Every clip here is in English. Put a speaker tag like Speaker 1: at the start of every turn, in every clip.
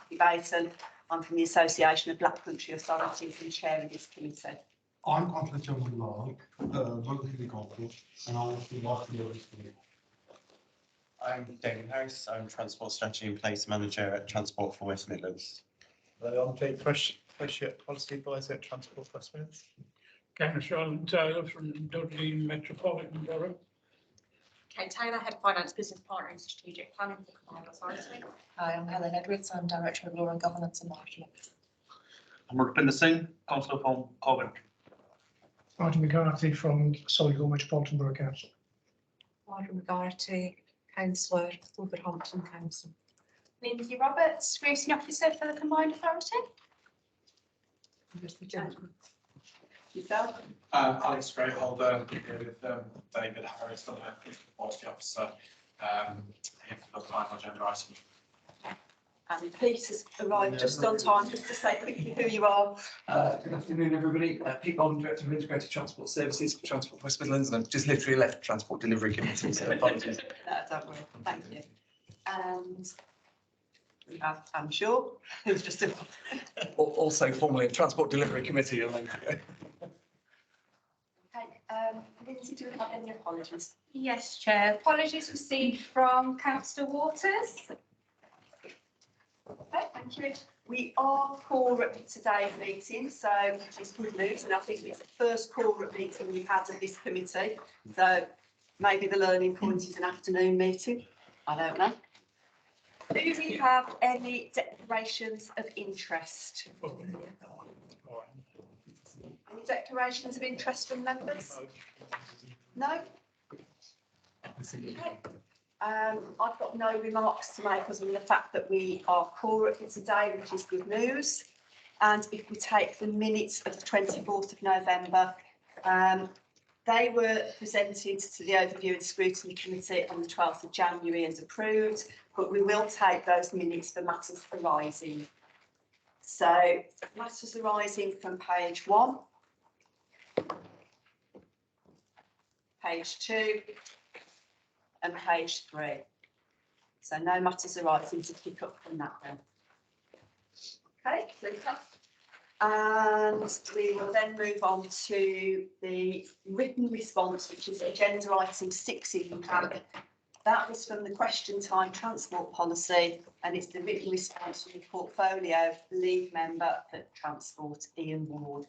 Speaker 1: Matthew Baton. I'm from the Association of Black Country Authorities and chairing this committee.
Speaker 2: I'm Conflict General Law, local city council, and I'm the last year of this committee.
Speaker 3: I'm David Harris. I'm Transport Strategy and Place Manager at Transport for West Midlands.
Speaker 4: I'm Jake Fresh Policy Advisor at Transport for West Midlands.
Speaker 5: Okay, Charlotte Taylor from Dudley Metropolitan Borough.
Speaker 6: Kate Taylor, Head of Finance, Business Partner and Strategic Planning for the Combined Authority.
Speaker 7: Hi, I'm Helen Edwards. I'm Director of Law and Governance and Marshall.
Speaker 8: I'm Rupinder Singh, Councillor from Coventry.
Speaker 9: Martin McCarthy from Solihull Metropolitan Borough Council.
Speaker 7: Martin McCarthy, Councillor, Wolverhampton Council.
Speaker 10: Lindsay Roberts, Scrutiny Officer for the Combined Authority.
Speaker 7: Mr. Gentleman.
Speaker 1: Yourself?
Speaker 11: Alex Greyholder, with David Harris, the Policy Officer, here for the final agenda item.
Speaker 1: And Pete has arrived just on time, just to say quickly who you are.
Speaker 12: Good afternoon, everybody. Pete Bond, Director of Integrated Transport Services for Transport West Midlands, and I've just literally left Transport Delivery Committee, so apologies.
Speaker 1: No, don't worry, thank you. And we have, I'm sure, who's just
Speaker 12: Also formerly of Transport Delivery Committee.
Speaker 1: Okay, Lindsay, do we have any apologies?
Speaker 10: Yes, Chair. Apologies received from Councillor Waters.
Speaker 1: Okay, thank you. We are quorum at today's meeting, so which is good news, and I think it's the first quorum meeting we've had of this committee. So maybe the learning point is an afternoon meeting. I don't know. Do we have any declarations of interest? Any declarations of interest from members? No? Okay. I've got no remarks to make other than the fact that we are quorum for today, which is good news. And if we take the minutes of the 24th of November, they were presented to the overview of the Scrutiny Committee on the 12th of January and approved, but we will take those minutes for matters arising. So matters arising from page 1, page 2, and page 3. So no matters arising to pick up from that then. Okay, super. And we will then move on to the written response, which is agenda item 6 in the pack. That was from the question time transport policy, and it's the written response from the portfolio lead member for transport, Ian Ward.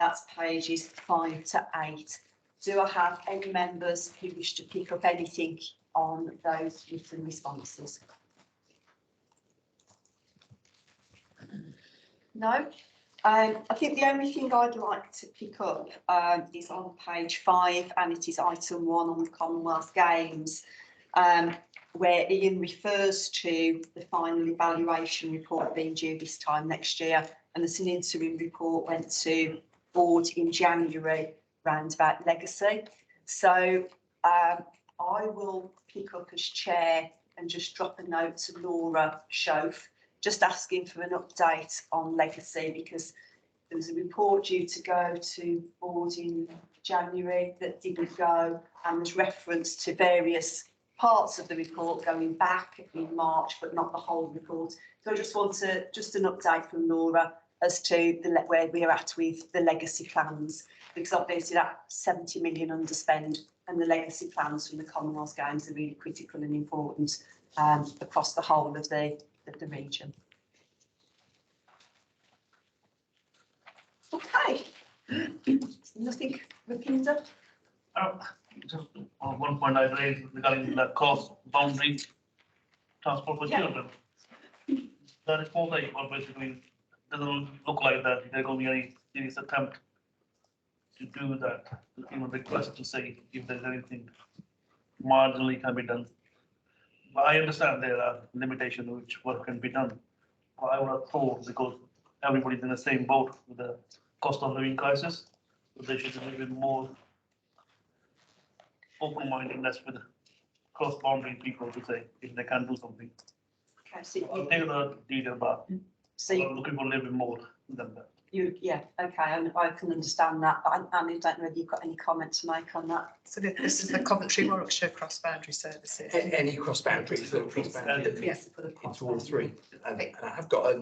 Speaker 1: That's pages 5 to 8. Do I have any members who wish to pick up anything on those written responses? No? I think the only thing I'd like to pick up is on page 5, and it is item 1 on the Commonwealth Games, where Ian refers to the final evaluation report being due this time next year, and there's an interim report went to board in January round about legacy. So I will pick up as chair and just drop a note to Laura Schoaf, just asking for an update on legacy, because there was a report due to go to board in January that didn't go, and there's reference to various parts of the report going back in March, but not the whole report. So I just want just an update from Laura as to where we're at with the legacy plans, because obviously that 70 million underspend and the legacy plans from the Commonwealth Games are really critical and important across the whole of the region. Okay, nothing, Rupinder?
Speaker 8: Just on one point I raised regarding the cost boundary transport for children. The response I got basically doesn't look like that there's going to be any serious attempt to do that. Even request to say if there's anything marginally can be done. But I understand there are limitations which work can be done. But I would have thought, because everybody's in the same boat with the cost of living crisis, so they should be a little bit more open-mindedness with cross-boundary people to say if they can do something.
Speaker 1: Okay, so
Speaker 8: I'll take the detail, but
Speaker 1: so
Speaker 8: I'm looking for a little bit more than that.
Speaker 1: Yeah, okay, I can understand that, but I don't know whether you've got any comment to make on that.
Speaker 7: So this is the Coventry Warwickshire cross-boundary services.
Speaker 12: Any cross-boundary, so cross-boundary
Speaker 7: Yes, for the
Speaker 12: into all three. And I have got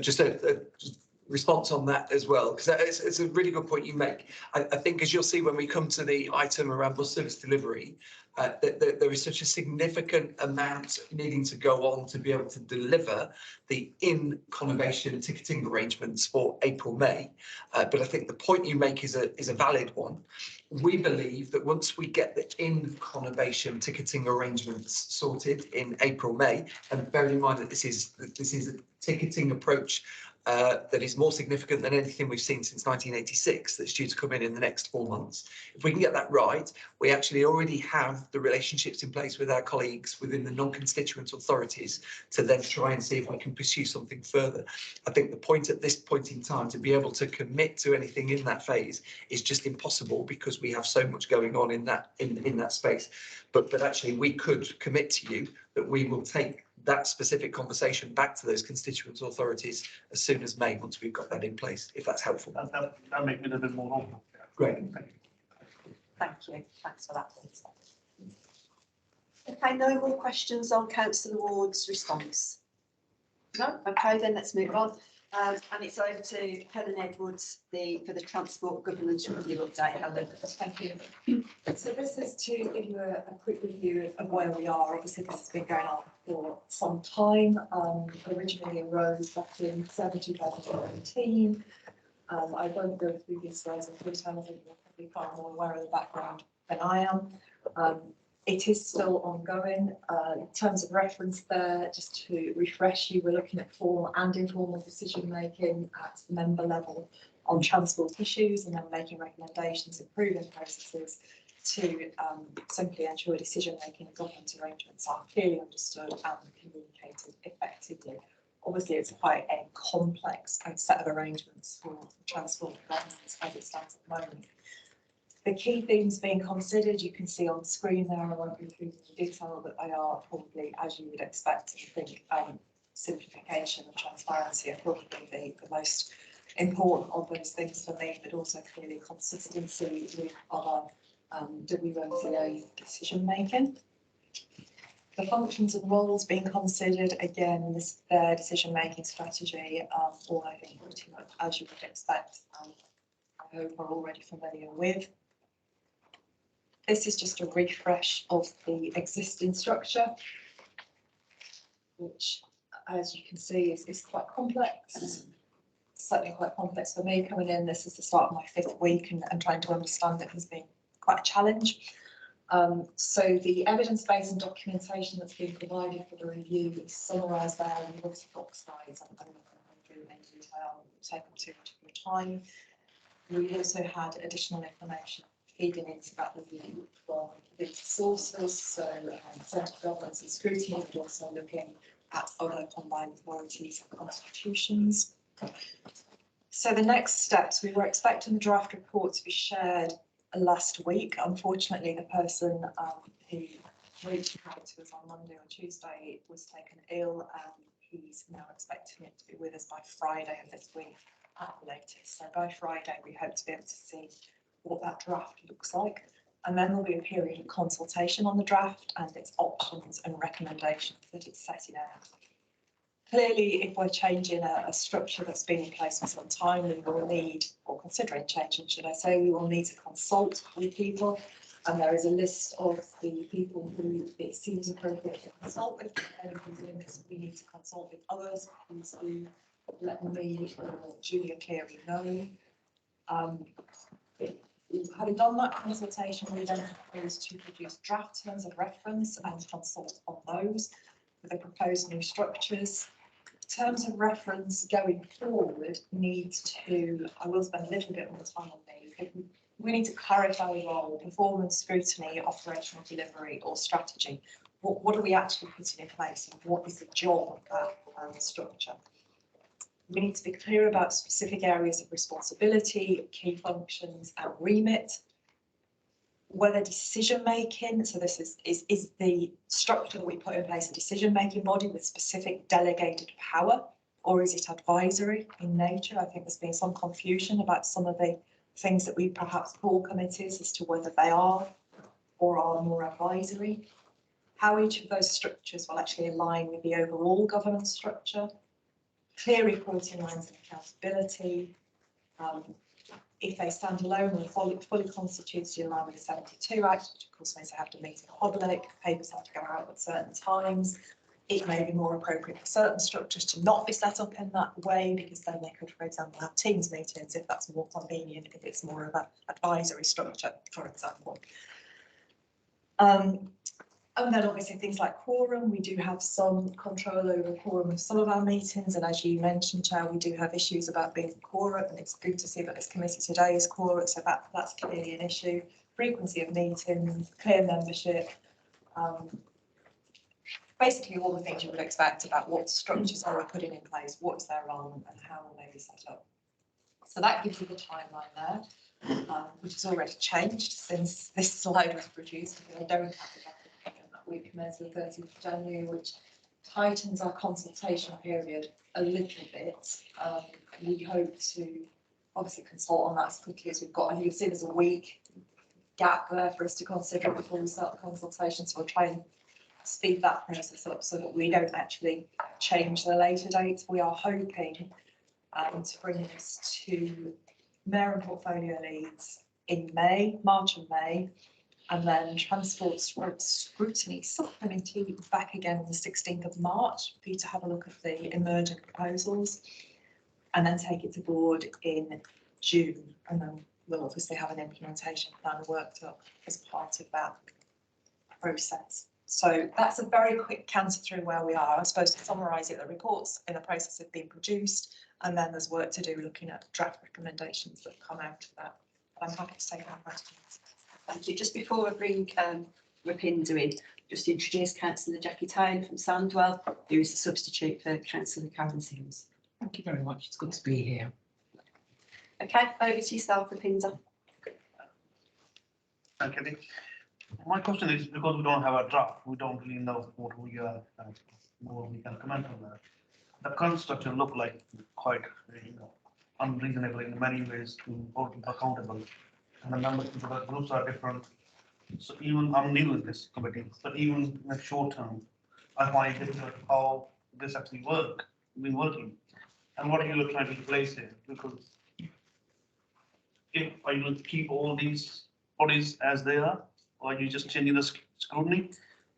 Speaker 12: just a response on that as well, because it's a really good point you make. I think, as you'll see when we come to the item around bus service delivery, that there is such a significant amount needing to go on to be able to deliver the in-conurbation ticketing arrangements for April, May. But I think the point you make is a valid one. We believe that once we get the in-conurbation ticketing arrangements sorted in April, May, and bearing in mind that this is a ticketing approach that is more significant than anything we've seen since 1986, that's due to come in the next 4 months. If we can get that right, we actually already have the relationships in place with our colleagues within the non-constituent authorities to then try and see if we can pursue something further. I think the point at this point in time to be able to commit to anything in that phase is just impossible, because we have so much going on in that space. But actually we could commit to you that we will take that specific conversation back to those constituent authorities as soon as May, once we've got that in place, if that's helpful.
Speaker 8: That makes me a bit more open.
Speaker 12: Great.
Speaker 1: Thank you, thanks for that. Okay, no more questions on Councillor Ward's response? No, okay, then let's move on. And it's over to Helen Edwards, for the Transport Governance Review update. Helen.
Speaker 7: Thank you. So this is to give you a quick review of where we are. Obviously, this has been going on for some time. Originally arose back in 2017. I won't go through these slides in detail. I think you're probably far more aware of the background than I am. It is still ongoing. In terms of reference there, just to refresh you, we're looking at formal and informal decision making at member level on transport issues, and then making recommendations, improving processes to simply ensure decision making and governance arrangements are clearly understood and communicated effectively. Obviously, it's quite a complex set of arrangements for transport governance as it stands at the moment. The key themes being considered, you can see on the screen there. I won't go through the detail, but they are probably, as you would expect, I think, simplification and transparency are probably the most important of those things for me, but also clearly consistency with other WMCA decision making. The functions and roles being considered, again, their decision making strategy, all I think pretty much as you would expect, I hope are already familiar with. This is just a refresh of the existing structure, which, as you can see, is quite complex. Certainly quite complex for me coming in. This is the start of my 5th week, and trying to understand it has been quite a challenge. So the evidence base and documentation that's been provided for the review is summarised there in the obviously box slides. I'm not going to go through in detail, take up too much of your time. We also had additional information feeding into that review from the sources, so Centre for Governance and Scrutiny, but also looking at other combined authorities and constitutions. So the next steps, we were expecting the draft report to be shared last week. Unfortunately, the person who reached out to us on Monday or Tuesday was taken ill, and he's now expecting it to be with us by Friday of this week at the latest. So by Friday, we hope to be able to see what that draft looks like. And then there'll be a period of consultation on the draft and its options and recommendations that it's setting out. Clearly, if we're changing a structure that's been in place for some time, we will need, or considering changing, should I say, we will need to consult with people. And there is a list of the people who it seems appropriate to consult with. And doing this, we need to consult with others. Please do let me or Julia Cleary know. Having done that consultation, we then propose to produce draft terms of reference and consult on those with the proposed new structures. Terms of reference going forward needs to, I will spend a little bit more time on these. We need to clarify the role, performance, scrutiny, operational delivery or strategy. What are we actually putting in place, and what is the job of that structure? We need to be clear about specific areas of responsibility, key functions and remit. Whether decision making, so this is the structure that we put in place a decision making body with specific delegated power or is it advisory in nature? I think there's been some confusion about some of the things that we perhaps call committees as to whether they are or are more advisory. How each of those structures will actually align with the overall governance structure, clear reporting lines and accountability. If they stand alone and fully constituted in line with the 72 Act, which of course means they have to meet in public, papers have to go out at certain times. It may be more appropriate for certain structures to not be set up in that way, because then they could, for example, have Teams meetings if that's more convenient, if it's more of an advisory structure, for example. And then obviously things like quorum, we do have some control over quorum of some of our meetings, and as you mentioned, Chair, we do have issues about being quorum, and it's good to see that this committee today is quorum, so that's clearly an issue. Frequency of meetings, clear membership, basically all the things you would expect about what structures are we putting in place, what is their role, and how will they be set up. So that gives you the timeline there, which has already changed since this slide was produced, because I don't have the document that we commence the 30th of January, which tightens our consultation period a little bit. We hope to obviously consult on that as quickly as we've got, and you'll see there's a week gap there for us to consider before we start the consultation, so we'll try and speed that process up so that we don't actually change the later dates. We are hoping to bring this to mayor and portfolio leads in March and May, and then transport scrutiny subcommittee back again on the 16th of March for you to have a look at the emergent proposals, and then take it to board in June, and then we'll obviously have an implementation plan worked up as part of that process. So that's a very quick canter through where we are. I suppose to summarise it, the reports in the process have been produced, and then there's work to do looking at draft recommendations that come out of that. But I'm happy to take our questions.
Speaker 1: Thank you. Just before I bring Rapinder in, just introduce Councillor Jackie Taylor from Sandwell, who is a substitute for Councillor Karen Sims.
Speaker 13: Thank you very much. It's good to be here.
Speaker 1: Okay, over to yourself, Rapinder.
Speaker 8: Thank you. My question is, because we don't have a draft, we don't really know what we are, more we can comment on that. The current structure look like quite, unreasonable in many ways to hold people accountable. And the members of the groups are different. So even, I'm new in this committee, but even in the short term, I find it difficult how this actually been working. And what are you trying to replace here? Because if are you going to keep all these bodies as they are, or are you just changing the scrutiny?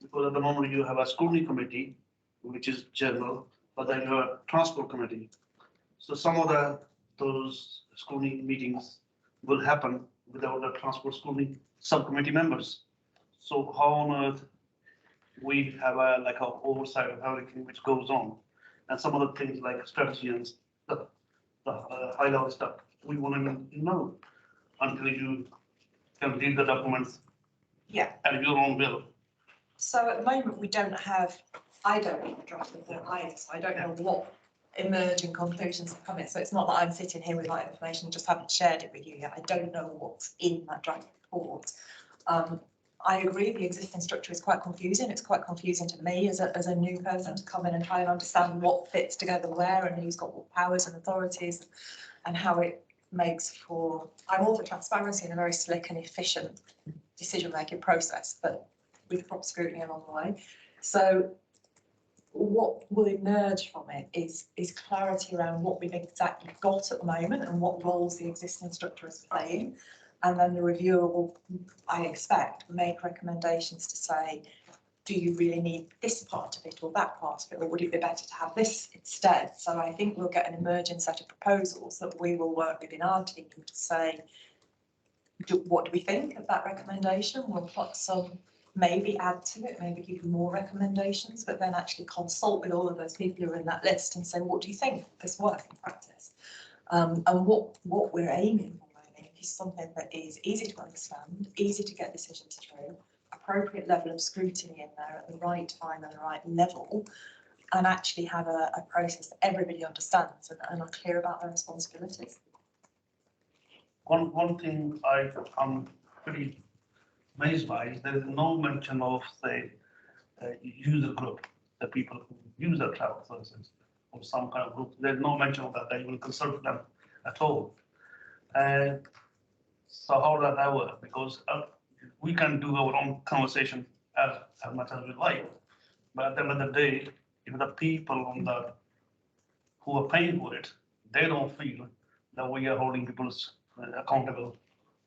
Speaker 8: Because at the moment you have a scrutiny committee, which is general, but then you have a transport committee. So some of those scrutiny meetings will happen without the transport scrutiny subcommittee members. So how on earth we have a oversight of everything which goes on, and some of the things like strategy and the high level stuff we want to know until you can read the documents.
Speaker 7: Yeah.
Speaker 8: At your own will.
Speaker 7: So at the moment, I don't have a draft of that either, so I don't know what emerging conclusions have come in. So it's not that I'm sitting here with that information and just haven't shared it with you yet. I don't know what's in that draft report. I agree the existing structure is quite confusing. It's quite confusing to me as a new person to come in and try and understand what fits together where and who's got what powers and authorities, and how it makes for, I'm all for transparency and a very slick and efficient decision-making process, but with proper scrutiny along the way. So what will emerge from it is clarity around what we've exactly got at the moment and what roles the existing structure is playing. And then the reviewer will, I expect, make recommendations to say, do you really need this part of it or that part of it, or would it be better to have this instead? So I think we'll get an emerging set of proposals that we will work within our team to say, what do we think of that recommendation? We'll put some, maybe add to it, maybe give you more recommendations, but then actually consult with all of those people who are in that list and say, what do you think of this work in practice? And what we're aiming for, I think, is something that is easy to understand, easy to get decisions through, appropriate level of scrutiny in there at the right time and the right level, and actually have a process that everybody understands and are clear about their responsibilities.
Speaker 8: One thing I'm pretty amazed by is there is no mention of the user group, the people who use the travel services. or some kind of group. There's no mention of that, they will consult them at all. And so how does that work? Because we can do our own conversation as much as we like, but at the end of the day, if the people on the who are paying for it, they don't feel that we are holding people accountable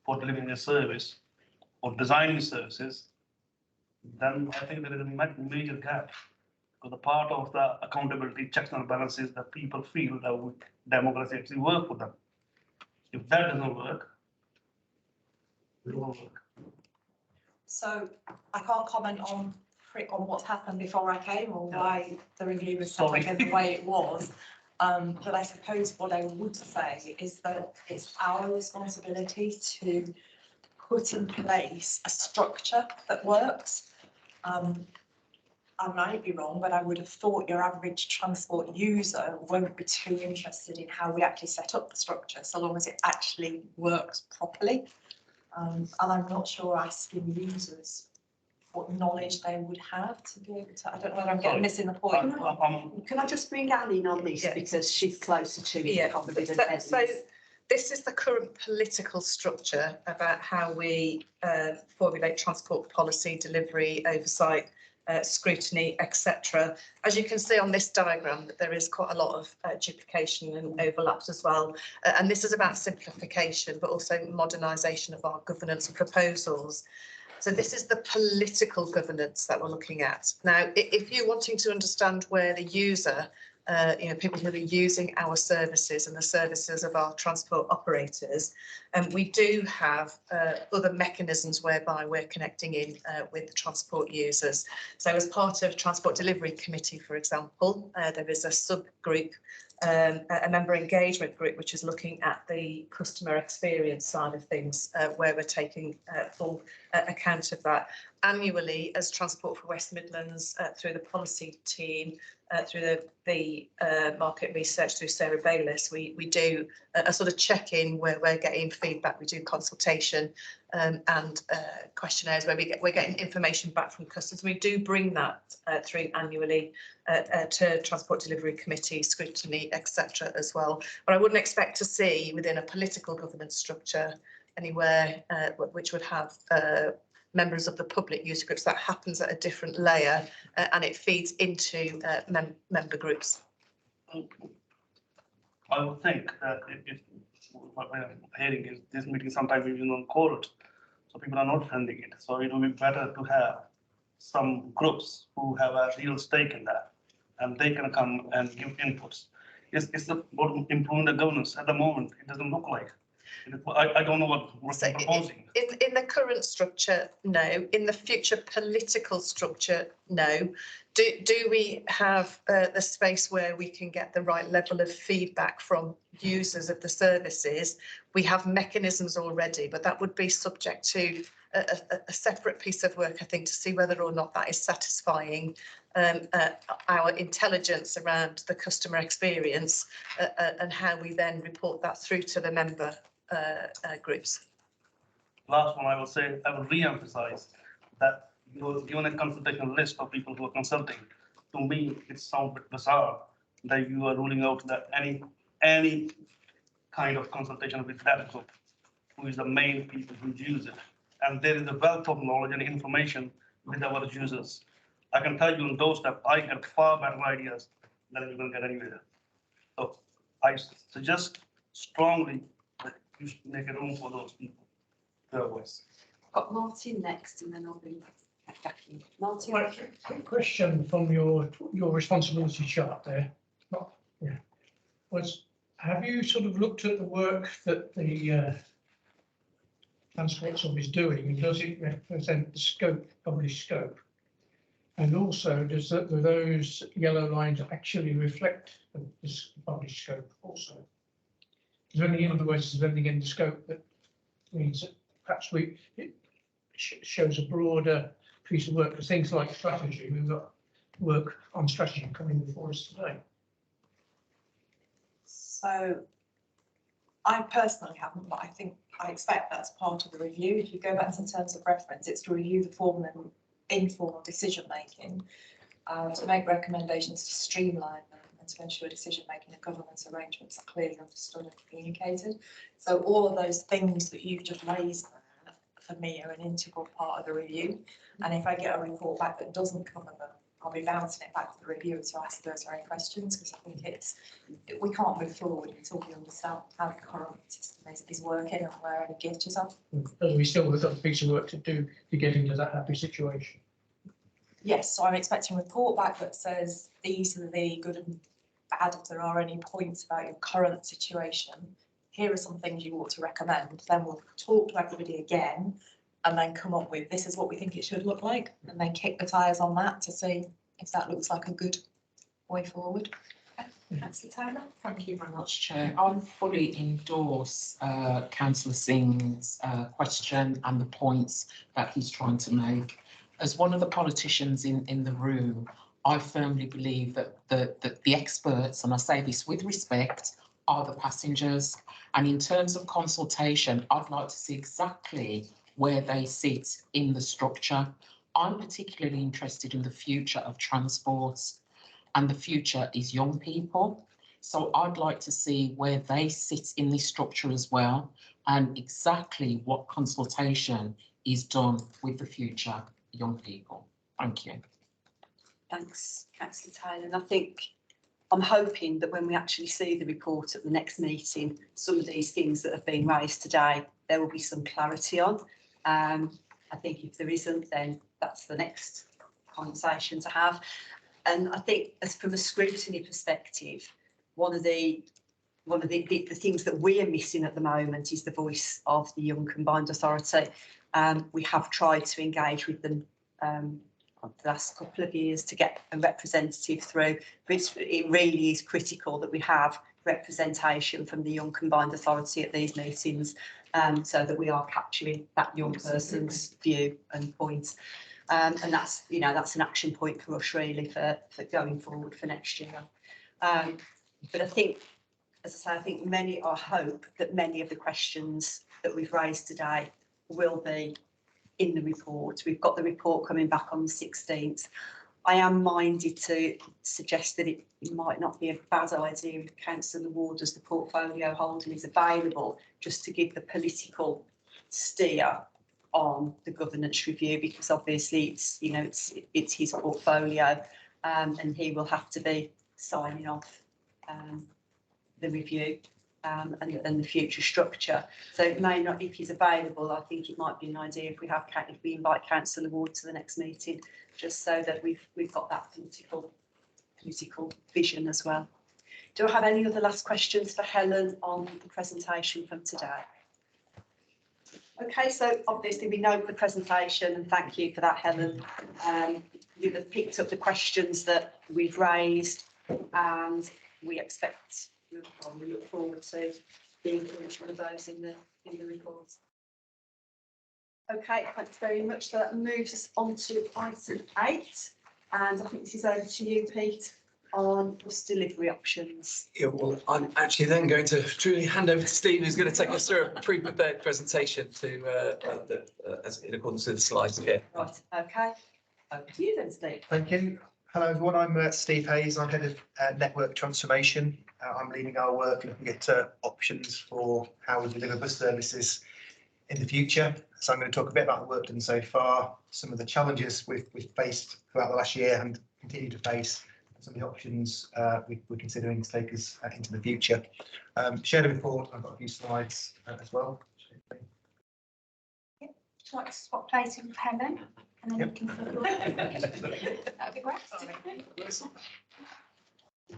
Speaker 8: for delivering a service or designing services, then I think there is a major gap. Because the part of the accountability checks and balances that people feel that democracy actually work for them. If that doesn't work, it won't work.
Speaker 7: So I can't comment on what's happened before I came or why the review was set up in the way it was. But I suppose what I would say is that it's our responsibility to put in place a structure that works. I might be wrong, but I would have thought your average transport user won't be too interested in how we actually set up the structure, so long as it actually works properly. And I'm not sure asking users what knowledge they would have to be able to, I don't know whether I'm missing the point.
Speaker 1: Can I just bring Anne in on this, because she's closer to it?
Speaker 14: Yeah,
Speaker 1: probably than
Speaker 14: so
Speaker 1: Ed is.
Speaker 14: this is the current political structure about how we formulate transport policy, delivery, oversight, scrutiny, etc. As you can see on this diagram, that there is quite a lot of duplication and overlaps as well. And this is about simplification, but also modernisation of our governance proposals. So this is the political governance that we're looking at. Now, if you're wanting to understand where the user, people who are using our services and the services of our transport operators, we do have other mechanisms whereby we're connecting in with the transport users. So as part of Transport Delivery Committee, for example, there is a subgroup, a member engagement group, which is looking at the customer experience side of things, where we're taking full account of that. Annually, as Transport for West Midlands, through the policy team, through the market research through Sarah Bayliss, we do a sort of check-in where we're getting feedback. We do consultation and questionnaires where we're getting information back from customers. We do bring that through annually to Transport Delivery Committee, Scrutiny, etc. as well. But I wouldn't expect to see within a political governance structure anywhere which would have members of the public user groups. That happens at a different layer and it feeds into member groups.
Speaker 8: I would think that if what we're hearing is this meeting sometimes even on court, so people are not attending it. So it would be better to have some groups who have a real stake in that, and they can come and give inputs. It's about improving the governance. At the moment, it doesn't look like. I don't know what
Speaker 14: So
Speaker 8: you're proposing.
Speaker 14: In the current structure, no. In the future political structure, no. Do we have the space where we can get the right level of feedback from users of the services? We have mechanisms already, but that would be subject to a separate piece of work, I think, to see whether or not that is satisfying our intelligence around the customer experience and how we then report that through to the member groups.
Speaker 8: Last one, I will say, I will re-emphasize that you were given a consultation list of people who are consulting. To me, it sounds a bit bizarre that you are ruling out that any kind of consultation with that group, who is the main people who use it. And there is a wealth of knowledge and information with our users. I can tell you on those that I get far better ideas than you can get anywhere. So I suggest strongly that you should make a room for those people. Their voice.
Speaker 1: Got Martin next, and then I'll be back in. Martin.
Speaker 9: Well, quick question from your responsibility chart there. Have you sort of looked at the work that the Transport Office is doing, and does it represent the scope, published scope? And also, do those yellow lines actually reflect this published scope also? Is there anything, in other words, is there anything in the scope that means that perhaps it shows a broader piece of work for things like strategy? We've got work on strategy coming before us today.
Speaker 7: So I personally haven't, but I expect that's part of the review. If you go back to terms of reference, it's to review the formal and informal decision making, to make recommendations to streamline them and to ensure decision-making and governance arrangements are clearly understood and communicated. So all of those things that you've just raised there, for me, are an integral part of the review. And if I get a report back that doesn't cover them, I'll be bouncing it back to the reviewer to ask those very questions, because I think we can't move forward until we understand how the current system is working and where any glitches are.
Speaker 9: But we still have got a piece of work to do to get into that happy situation.
Speaker 7: Yes, so I'm expecting a report back that says these are the good and bad. If there are any points about your current situation, here are some things you ought to recommend. Then we'll talk to everybody again and then come up with, this is what we think it should look like, and then kick the tyres on that to see if that looks like a good way forward. Councillor Taylor.
Speaker 13: Thank you very much, Chair. I fully endorse Councillor Singh's question and the points that he's trying to make. As one of the politicians in the room, I firmly believe that the experts, and I say this with respect, are the passengers. And in terms of consultation, I'd like to see exactly where they sit in the structure. I'm particularly interested in the future of transport, and the future is young people. So I'd like to see where they sit in this structure as well, and exactly what consultation is done with the future young people. Thank you.
Speaker 1: Thanks, Councillor Taylor. And I think I'm hoping that when we actually see the report at the next meeting, some of these things that have been raised today, there will be some clarity on. I think if there isn't, then that's the next conversation to have. And I think, as from a scrutiny perspective, one of the things that we are missing at the moment is the voice of the Young Combined Authority. We have tried to engage with them the last couple of years to get a representative through, but it really is critical that we have representation from the Young Combined Authority at these meetings, so that we are capturing that young person's view and point. And that's an action point for us really for going forward for next year. But I think, as I say, I hope that many of the questions that we've raised today will be in the report. We've got the report coming back on the 16th. I am minded to suggest that it might not be a bad idea if Councillor Ward, as the portfolio holder, is available, just to give the political steer on the governance review, because obviously it's his portfolio, and he will have to be signing off the review and the future structure. So it may not, if he's available, I think it might be an idea if we invite Councillor Ward to the next meeting, just so that we've got that political vision as well. Do I have any other last questions for Helen on the presentation from today? Okay, so obviously we note the presentation, and thank you for that, Helen. You have picked up the questions that we've raised, and we look forward to the inclusion of those in the report. Okay, thanks very much. So that moves us on to item 8, and I think this is over to you, Pete, on bus delivery options.
Speaker 12: Yeah, well, I'm actually then going to truly hand over to Steve, who's going to take us through a pre-prepared presentation as in accordance with the slides here.
Speaker 1: Right, okay. Over to you then, Steve.
Speaker 4: Thank you. Hello everyone, I'm Steve Hayes. I'm head of network transformation. I'm leading our work looking at options for how we deliver bus services in the future. So I'm going to talk a bit about the work done so far, some of the challenges we've faced throughout the last year and continue to face, some of the options we're considering to take us into the future. Shared a report. I've got a few slides as well.
Speaker 10: Would you like to swap places with Helen? And then you can that'd be great.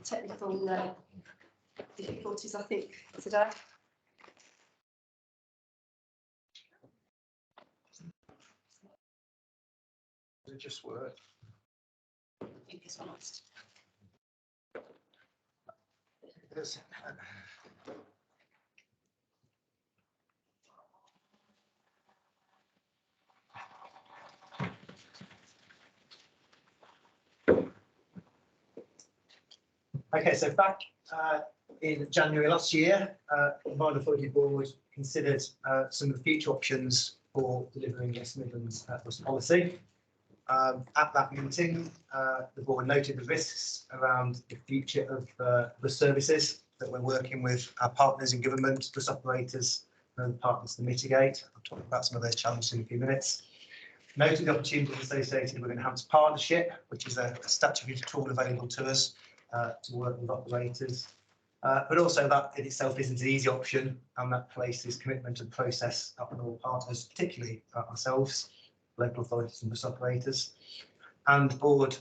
Speaker 1: Technical difficulties, I think, today.
Speaker 4: Does it just work?
Speaker 1: Fingers crossed.
Speaker 4: Yes. Okay, so back in January last year, the Combined Authority Board considered some of the future options for delivering West Midlands bus policy. At that meeting, the board noted the risks around the future of the services that we're working with our partners in government, bus operators and other partners to mitigate. I'll talk about some of those challenges in a few minutes. Noted the opportunities associated with enhanced partnership, which is a statutory tool available to us to work with operators. But also that in itself isn't an easy option, and that places commitment and process up on all partners, particularly ourselves, local authorities and bus operators. And the board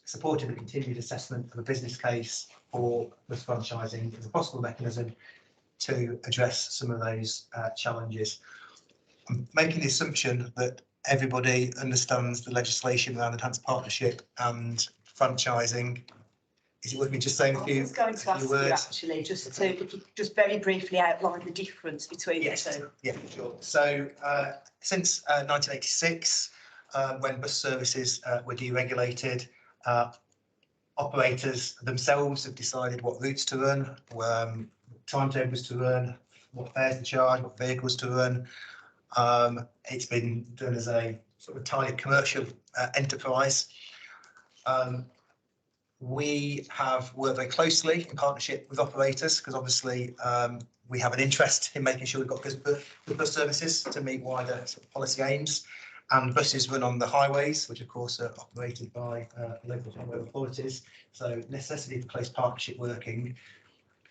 Speaker 4: supported the continued assessment of a business case for bus franchising as a possible mechanism to address some of those challenges. I'm making the assumption that everybody understands the legislation around enhanced partnership and franchising. Is it worth me just saying a few,
Speaker 1: I was going to ask you
Speaker 4: words?
Speaker 1: actually, if you just very briefly outline the difference between
Speaker 4: Yes,
Speaker 1: the two.
Speaker 4: yeah, sure. So since 1986, when bus services were deregulated, operators themselves have decided what routes to run, timetables to run, what fares to charge, what vehicles to run. It's been done as a sort of entirely commercial enterprise. We have worked very closely in partnership with operators because obviously we have an interest in making sure we've got good bus services to meet wider sort of policy aims. And buses run on the highways, which of course are operated by local highway authorities. So necessity for close partnership working.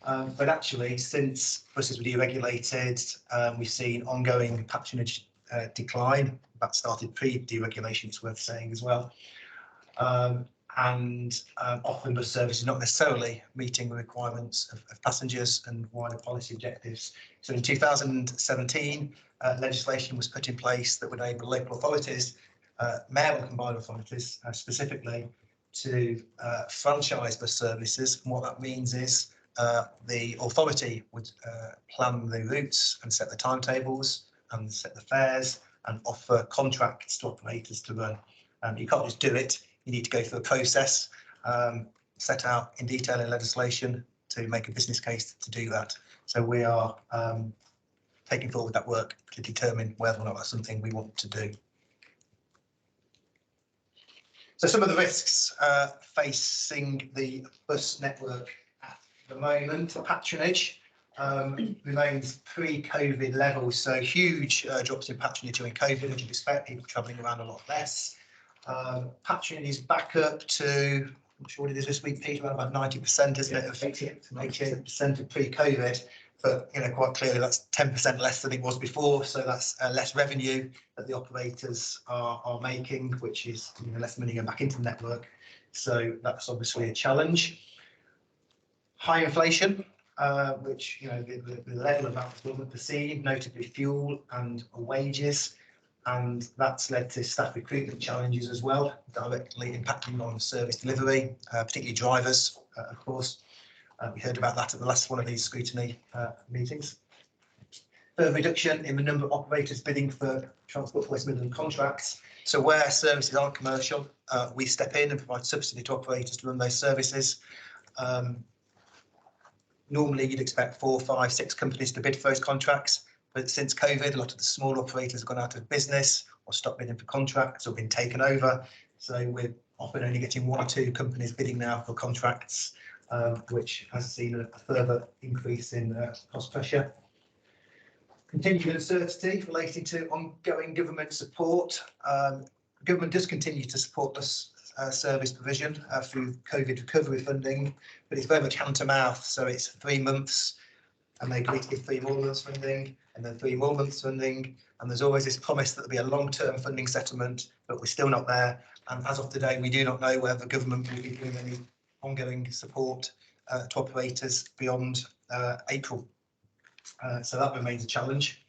Speaker 4: But actually, since buses were deregulated, we've seen ongoing patronage decline. That started pre-deregulation, it's worth saying as well. And often bus service is not necessarily meeting the requirements of passengers and wider policy objectives. So in 2017, legislation was put in place that would enable local authorities, mayoral combined authorities specifically, to franchise bus services. And what that means is the authority would plan the routes and set the timetables and set the fares and offer contracts to operators to run. You can't just do it. You need to go through a process set out in detail in legislation to make a business case to do that. So we are taking forward that work to determine whether or not that's something we want to do. So some of the risks facing the bus network at the moment: patronage remains pre-COVID levels, so huge drops in patronage during COVID, as you'd expect, people travelling around a lot less. Patronage is back up to, I'm sure what it is this week, Peter, around about 90%, isn't it, of 88% of pre-COVID, but quite clearly that's 10% less than it was before, so that's less revenue that the operators are making, which is less money going back into the network, so that's obviously a challenge. High inflation, which the level of that will perceived, notably fuel and wages. And that's led to staff recruitment challenges as well, directly impacting on service delivery, particularly drivers, of course. We heard about that at the last one of these scrutiny meetings. Further reduction in the number of operators bidding for Transport for West Midlands contracts. So where services aren't commercial, we step in and provide subsidy to operators to run those services. Normally, you'd expect 4, 5, 6 companies to bid for those contracts. But since COVID, a lot of the small operators have gone out of business or stopped bidding for contracts or been taken over. So we're often only getting 1 or 2 companies bidding now for contracts, which has seen a further increase in cost pressure. Continued uncertainty relating to ongoing government support. Government does continue to support this service provision through COVID recovery funding, but it's very much hand to mouth. So it's 3 months, and they agree to give 3 more months funding, and then 3 more months funding. And there's always this promise that there'll be a long-term funding settlement, but we're still not there. And as of today, we do not know whether the government will be giving any ongoing support to operators beyond April. So that remains a challenge.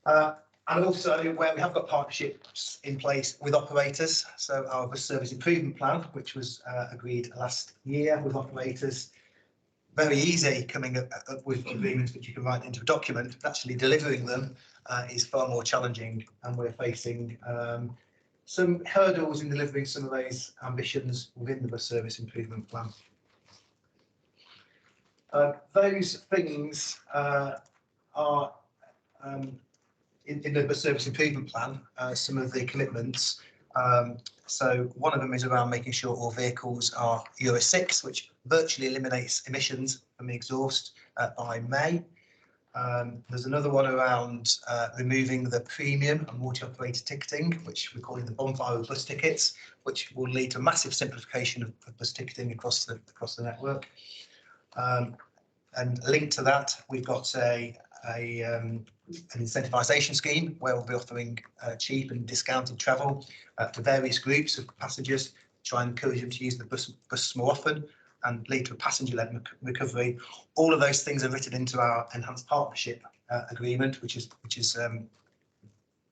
Speaker 4: And also where we have got partnerships in place with operators. So our bus service improvement plan, which was agreed last year with operators, very easy coming up with agreements which you can write into a document, but actually delivering them is far more challenging, and we're facing some hurdles in delivering some of those ambitions within the bus service improvement plan. Those things are in the bus service improvement plan, some of the commitments. So one of them is around making sure all vehicles are Euro 6, which virtually eliminates emissions from the exhaust by May. There's another one around removing the premium and multi-operator ticketing, which we're calling the bonfire of bus tickets, which will lead to a massive simplification of bus ticketing across the network. And linked to that, we've got an incentivisation scheme where we'll be offering cheap and discounted travel to various groups of passengers, try and encourage them to use the bus more often and lead to a passenger-led recovery. All of those things are written into our enhanced partnership agreement, which is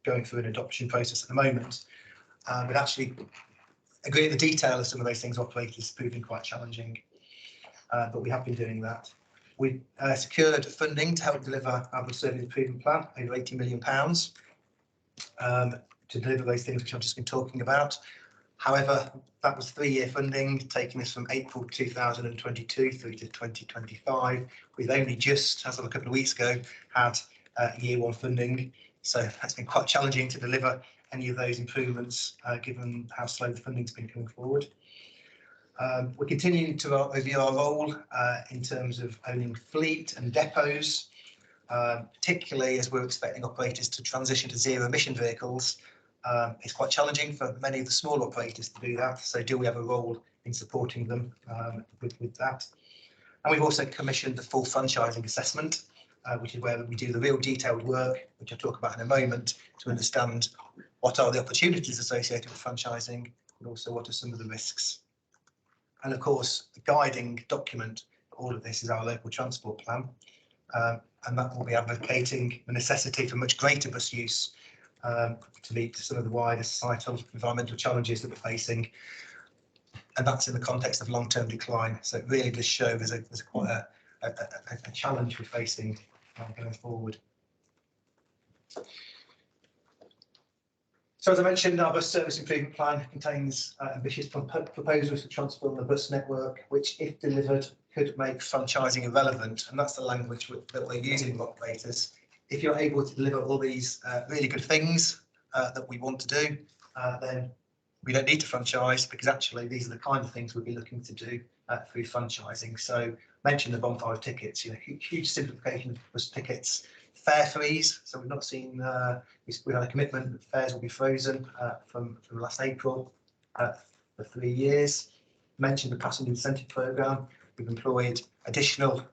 Speaker 4: going through an adoption process at the moment. But actually, agreeing the detail of some of those things operators is proving quite challenging. But we have been doing that. We secured funding to help deliver our bus service improvement plan, over £80 million, to deliver those things which I've just been talking about. However, that was 3-year funding, taking us from April 2022 through to 2025. We've only just, as of a couple of weeks ago, had year 1 funding. So that's been quite challenging to deliver any of those improvements, given how slow the funding's been coming forward. We're continuing to review our role in terms of owning fleet and depots, particularly as we're expecting operators to transition to zero emission vehicles. It's quite challenging for many of the small operators to do that. So do we have a role in supporting them with that? And we've also commissioned the full franchising assessment, which is where we do the real detailed work, which I'll talk about in a moment, to understand what are the opportunities associated with franchising, and also what are some of the risks. And of course, the guiding document for all of this is our local transport plan, and that will be advocating the necessity for much greater bus use to meet some of the wider societal environmental challenges that we're facing. And that's in the context of long-term decline. So it really does show there's quite a challenge we're facing going forward. So as I mentioned, our bus service improvement plan contains ambitious proposals to transform the bus network, which, if delivered, could make franchising irrelevant. And that's the language that we're using with operators. If you're able to deliver all these really good things that we want to do, then we don't need to franchise, because actually these are the kind of things we'll be looking to do through franchising. So mention the bonfire tickets, huge simplification of bus tickets. Fare freeze, so we've not seen, we had a commitment that fares will be frozen from last April for 3 years. Mentioned the passenger incentive programme. We've employed additional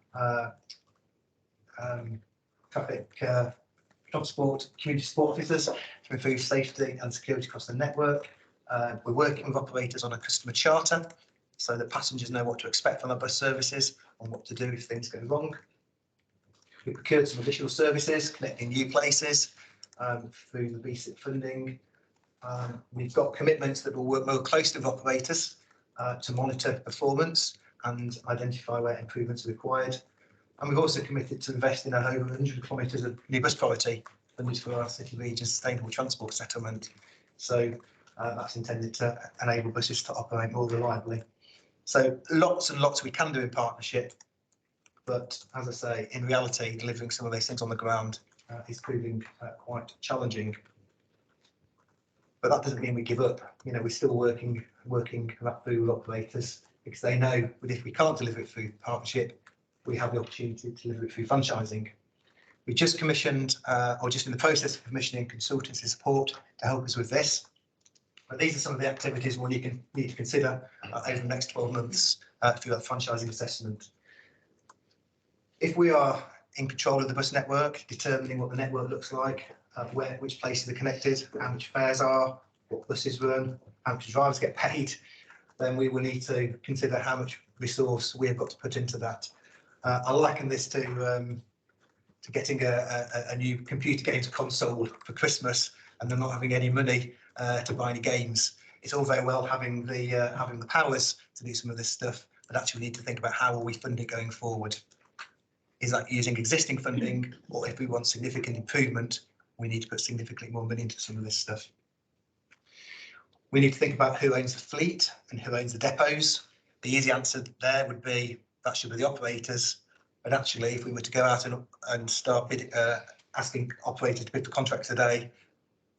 Speaker 4: traffic transport community support officers to improve safety and security across the network. We're working with operators on a customer charter, so that passengers know what to expect from our bus services and what to do if things go wrong. We procured some additional services, connecting new places through the BSIP funding. We've got commitments that will work more closely with operators to monitor performance and identify where improvements are required. And we've also committed to invest in over 100 kilometres of new bus priority funded for our city region sustainable transport settlement. So that's intended to enable buses to operate more reliably. So lots and lots we can do in partnership. But as I say, in reality, delivering some of those things on the ground is proving quite challenging. But that doesn't mean we give up. We're still working that through with operators, because they know that if we can't deliver it through partnership, we have the opportunity to deliver it through franchising. We just commissioned, or just in the process of commissioning, consultancy support to help us with this. But these are some of the activities we'll need to consider over the next 12 months through that franchising assessment. If we are in control of the bus network, determining what the network looks like, which places are connected, how much fares are, what buses run, how much drivers get paid, then we will need to consider how much resource we've got to put into that. I liken this to getting a new computer games console for Christmas and then not having any money to buy any games. It's all very well having the powers to do some of this stuff, but actually we need to think about how will we fund it going forward. Is that using existing funding, or if we want significant improvement, we need to put significantly more money into some of this stuff. We need to think about who owns the fleet and who owns the depots. The easy answer there would be that should be the operators. But actually, if we were to go out and start asking operators to bid for contracts today,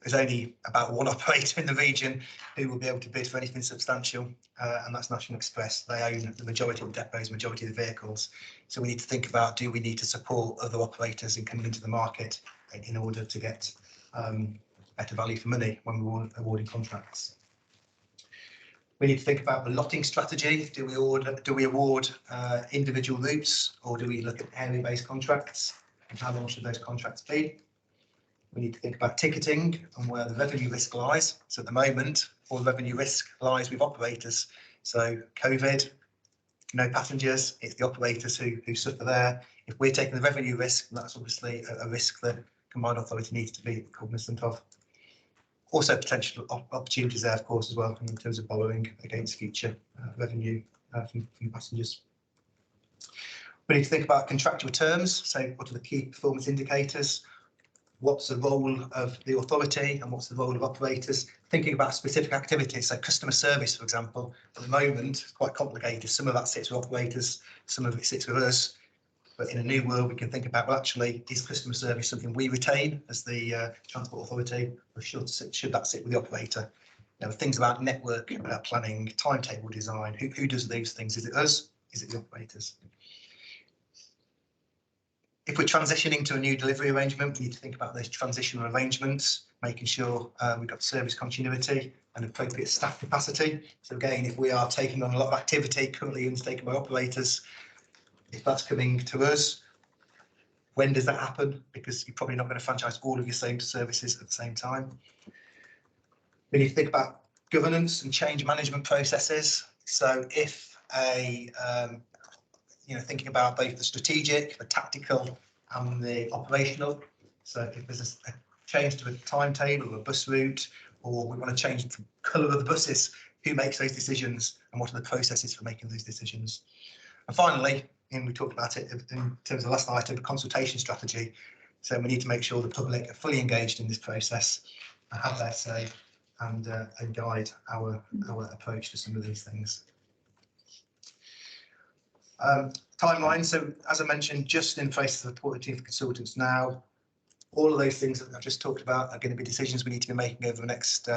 Speaker 4: there's only about one operator in the region who will be able to bid for anything substantial, and that's National Express. They own the majority of the depots, majority of the vehicles. So we need to think about, do we need to support other operators in coming into the market in order to get better value for money when we're awarding contracts. We need to think about the lotting strategy. Do we award individual routes, or do we look at area-based contracts, and how long should those contracts be? We need to think about ticketing and where the revenue risk lies. So at the moment, all the revenue risk lies with operators. So COVID, no passengers, it's the operators who suffer there. If we're taking the revenue risk, that's obviously a risk that Combined Authority needs to be cognizant of. Also potential opportunities there, of course, as well, in terms of borrowing against future revenue from passengers. We need to think about contractual terms. So what are the key performance indicators? What's the role of the authority and what's the role of operators? Thinking about specific activities, so customer service, for example, at the moment, it's quite complicated. Some of that sits with operators, some of it sits with us. But in a new world, we can think about, well, actually, is customer service something we retain as the Transport Authority, or should that sit with the operator? You know, things about network planning, timetable design, who does those things? Is it us? Is it the operators? If we're transitioning to a new delivery arrangement, we need to think about those transitional arrangements, making sure we've got service continuity and appropriate staff capacity. So again, if we are taking on a lot of activity currently undertaken by operators, if that's coming to us, when does that happen? Because you're probably not going to franchise all of your same services at the same time. We need to think about governance and change management processes. So if thinking about both the strategic, the tactical and the operational. So if there's a change to a timetable or a bus route, or we want to change the colour of the buses, who makes those decisions and what are the processes for making those decisions? And finally, and we talked about it in terms of the last item, the consultation strategy. So we need to make sure the public are fully engaged in this process, have their say, and guide our approach to some of these things. Timeline. So as I mentioned, just in place of the team of consultants now, all of those things that I've just talked about are going to be decisions we need to be making over the next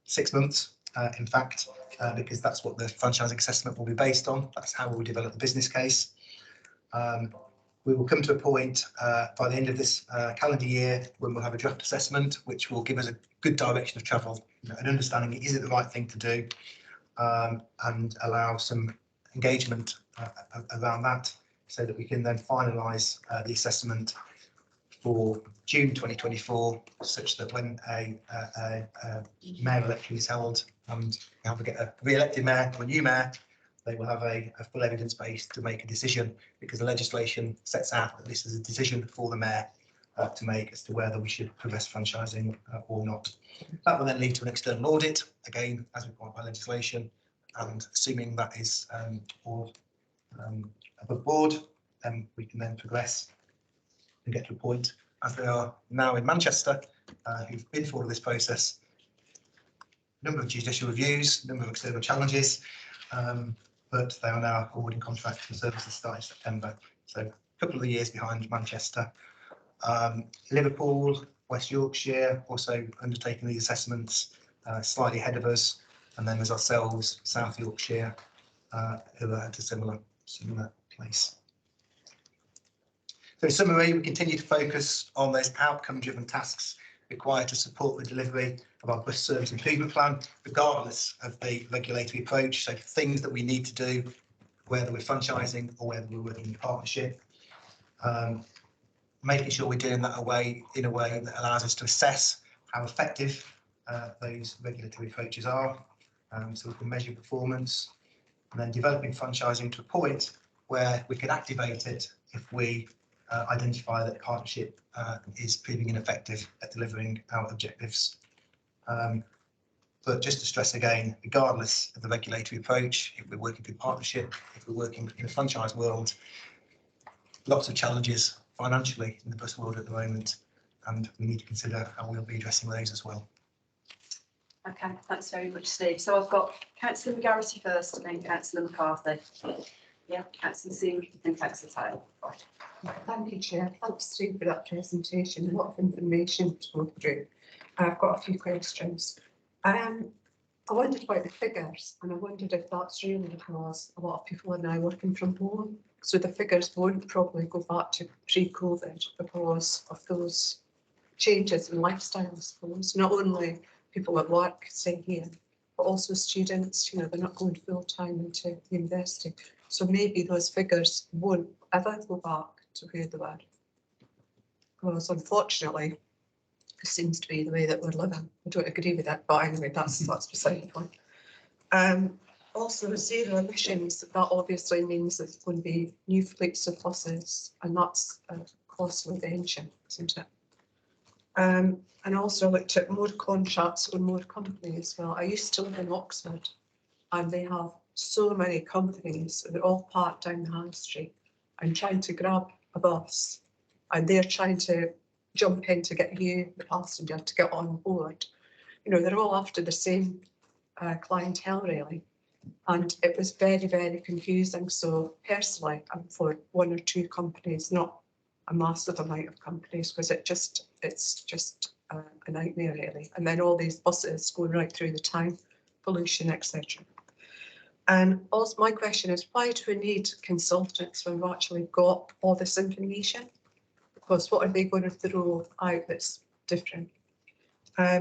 Speaker 4: 6 months. In fact, because that's what the franchising assessment will be based on. That's how we'll develop the business case. We will come to a point by the end of this calendar year when we'll have a draft assessment, which will give us a good direction of travel, and understanding is it the right thing to do, and allow some engagement around that, so that we can then finalise the assessment for June 2024, such that when a mayor election is held and we get a re-elected mayor or a new mayor, they will have a full evidence base to make a decision, because the legislation sets out that this is a decision for the mayor to make as to whether we should progress franchising or not. That will then lead to an external audit, again, as required by legislation, and assuming that is all above board, then we can then progress and get to a point, as they are now in Manchester, who've been through all of this process, number of judicial reviews, number of external challenges, but they are now awarding contracts for services starting September. So a couple of the years behind Manchester. Liverpool, West Yorkshire also undertaking these assessments, slightly ahead of us, and then there's ourselves, South Yorkshire, who are at a similar place. So in summary, we continue to focus on those outcome-driven tasks required to support the delivery of our bus service improvement plan, regardless of the regulatory approach. So things that we need to do, whether we're franchising or whether we're working in partnership. Making sure we're doing that in a way that allows us to assess how effective those regulatory approaches are, so we can measure performance, and then developing franchising to a point where we can activate it if we identify that partnership is proving ineffective at delivering our objectives. But just to stress again, regardless of the regulatory approach, if we're working through partnership, if we're working in the franchise world, lots of challenges financially in the bus world at the moment, and we need to consider how we'll be addressing those as well.
Speaker 1: Okay, thanks very much, Steve. So I've got Councillor McGarity first, and then Councillor McCarthy. Yeah, Councillor Singh and Councillor Taylor. Right.
Speaker 15: Thank you, Chair. Thanks, Steve, for that presentation. A lot of information to go through. I've got a few questions. I wondered about the figures, and I wondered if that's really because a lot of people are now working from home. So the figures won't probably go back to pre-COVID because of those changes in lifestyle, I suppose. Not only people at work, say here, but also students, you know, they're not going full time into university. So maybe those figures won't ever go back to where they were. Because unfortunately, it seems to be the way that we're living. I don't agree with it, but anyway, that's beside the point. Also, zero emissions, that obviously means there's going to be new fleets of buses, and that's a costly venture, isn't it? And also looked at more contracts with more companies. Well, I used to live in Oxford, and they have so many companies, they're all parked down the high street and trying to grab a bus, and they're trying to jump in to get you, the passenger, to get on board. You know, they're all after the same clientele, really. And it was very, very confusing. So personally, I'm for one or two companies, not a massive amount of companies, because it's just a nightmare, really. And then all these buses going right through the town, pollution, etc. And also my question is, why do we need consultants when we've actually got all this information? Because what are they going to throw out that's different?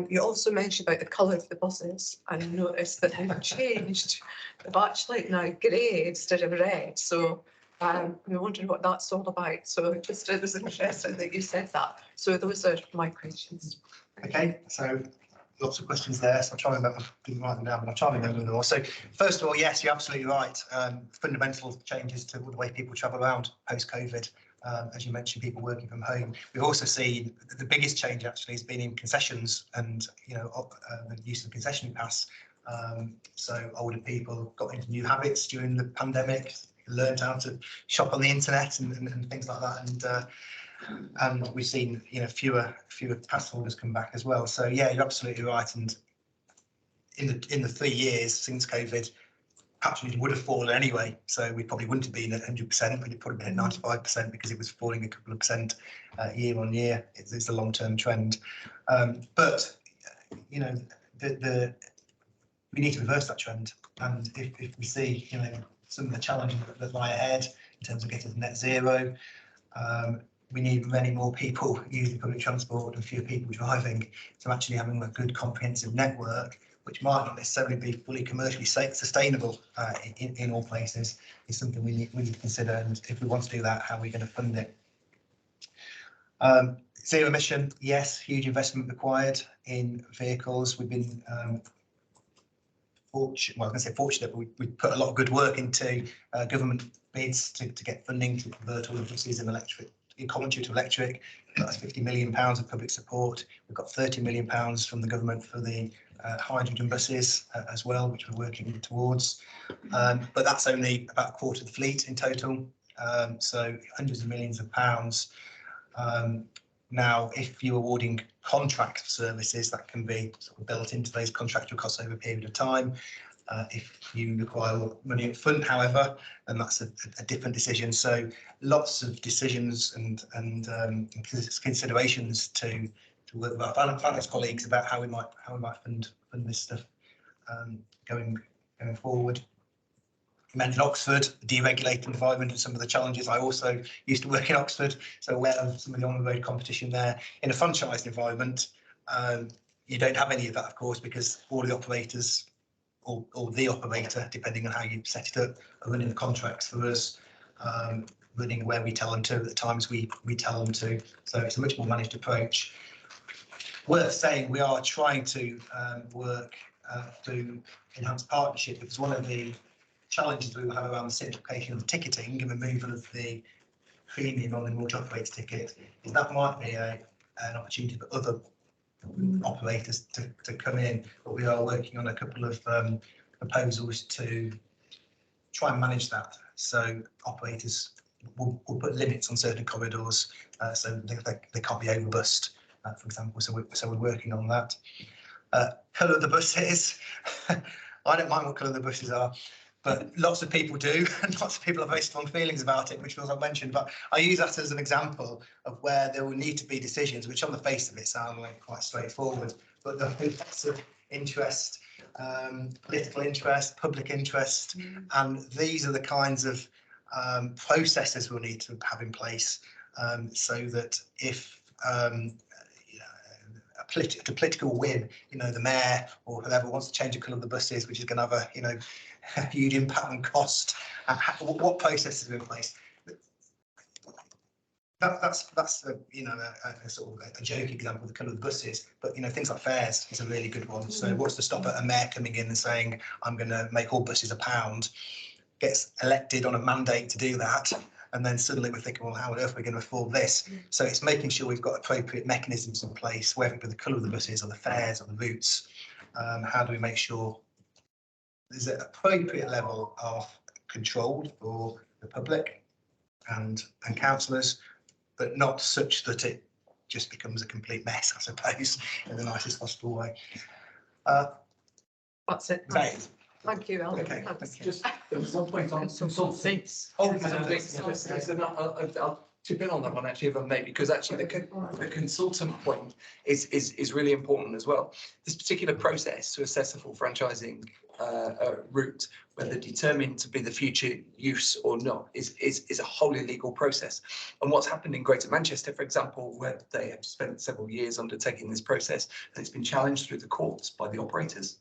Speaker 15: You also mentioned about the colour of the buses, and I noticed that they've changed. They've actually now grey instead of red. So I'm wondering what that's all about. So it was interesting that you said that. So those are my questions.
Speaker 4: Okay, so lots of questions there. So I'll try and remember, didn't write them down, but I'll try and remember them all. So first of all, yes, you're absolutely right. Fundamental changes to the way people travel around post-COVID. As you mentioned, people working from home. We've also seen the biggest change actually has been in concessions and, you know, the use of concession pass. So older people got into new habits during the pandemic, learned how to shop on the internet and things like that. And we've seen, you know, fewer pass holders come back as well. So yeah, you're absolutely right. And in the 3 years since COVID, patronage would have fallen anyway, so we probably wouldn't have been at 100%, but it probably been at 95% because it was falling a couple of percent year on year. It's a long-term trend, but you know, we need to reverse that trend. And if we see, you know, some of the challenges that lie ahead in terms of getting to net zero, we need many more people using public transport and fewer people driving. So actually having a good comprehensive network, which might not necessarily be fully commercially sustainable in all places, is something we need to consider. And if we want to do that, how are we going to fund it? Zero emission, yes, huge investment required in vehicles. We've been fortunate, well, I was going to say fortunate, but we put a lot of good work into government bids to get funding to convert all the buses in Coventry to electric. That's £50 million of public support. We've got £30 million from the government for the hydrogen buses as well, which we're working towards. But that's only about a quarter of the fleet in total. So hundreds of millions of pounds. Now, if you're awarding contract services, that can be sort of built into those contractual costs over a period of time. If you require money up front, however, then that's a different decision. So lots of decisions and considerations to work with our finance colleagues about how we might fund this stuff going forward. You mentioned Oxford, the deregulated environment and some of the challenges. I also used to work in Oxford, so aware of some of the on-the-road competition there. In a franchised environment, you don't have any of that, of course, because all the operators or the operator, depending on how you set it up, are running the contracts for us, running where we tell them to at the times we tell them to. So it's a much more managed approach. Worth saying, we are trying to work through enhanced partnership, because one of the challenges we will have around the simplification of the ticketing and removal of the premium on the multi-operator ticket is that might be an opportunity for other operators to come in, but we are working on a couple of proposals to try and manage that. So operators will put limits on certain corridors, so they can't be overbussed, for example. So we're working on that. Colour of the buses. I don't mind what colour the buses are, but lots of people do, and lots of people have very strong feelings about it, which was I mentioned. But I use that as an example of where there will need to be decisions, which on the face of it sound like quite straightforward, but there are lots of interest, political interest, public interest, and these are the kinds of processes we'll need to have in place, so that if a political win, the mayor or whoever wants to change the colour of the buses, which is going to have a huge impact on cost, what processes are in place. That's a sort of a joke example of the colour of the buses, but things like fares is a really good one. So what's to stop a mayor coming in and saying I'm going to make all buses £1, gets elected on a mandate to do that, and then suddenly we're thinking, well, how on earth are we going to afford this? So it's making sure we've got appropriate mechanisms in place, whether it be the colour of the buses or the fares or the routes. How do we make sure there's an appropriate level of control for the public and councillors, but not such that it just becomes a complete mess, I suppose, in the nicest possible way.
Speaker 15: That's it.
Speaker 4: Right.
Speaker 15: Thank you, Alan.
Speaker 4: Okay.
Speaker 12: Just there was one point on consultants. I'll chip in on that one actually, if I may, because actually the consultant point is really important as well. This particular process to assess a full franchising route, whether determined to be the future use or not, is a wholly legal process. And what's happened in Greater Manchester, for example, where they have spent several years undertaking this process, and it's been challenged through the courts by the operators.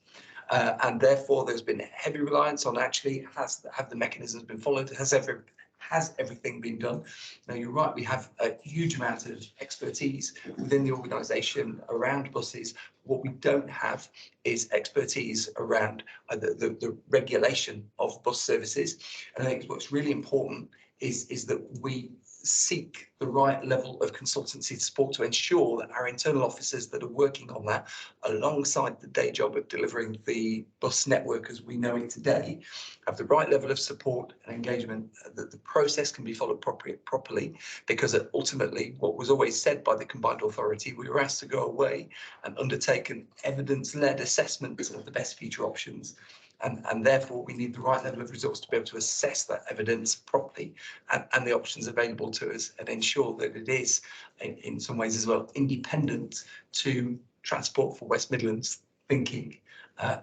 Speaker 12: And therefore, there's been heavy reliance on actually have the mechanisms been followed? Has everything been done? Now, you're right, we have a huge amount of expertise within the organisation around buses. What we don't have is expertise around the regulation of bus services. And I think what's really important is that we seek the right level of consultancy support to ensure that our internal officers that are working on that, alongside the day job of delivering the bus network as we know it today, have the right level of support and engagement, that the process can be followed properly, because ultimately what was always said by the Combined Authority, we were asked to go away and undertake an evidence-led assessment of the best future options. And therefore we need the right level of resource to be able to assess that evidence properly and the options available to us, and ensure that it is in some ways as well independent to Transport for West Midlands thinking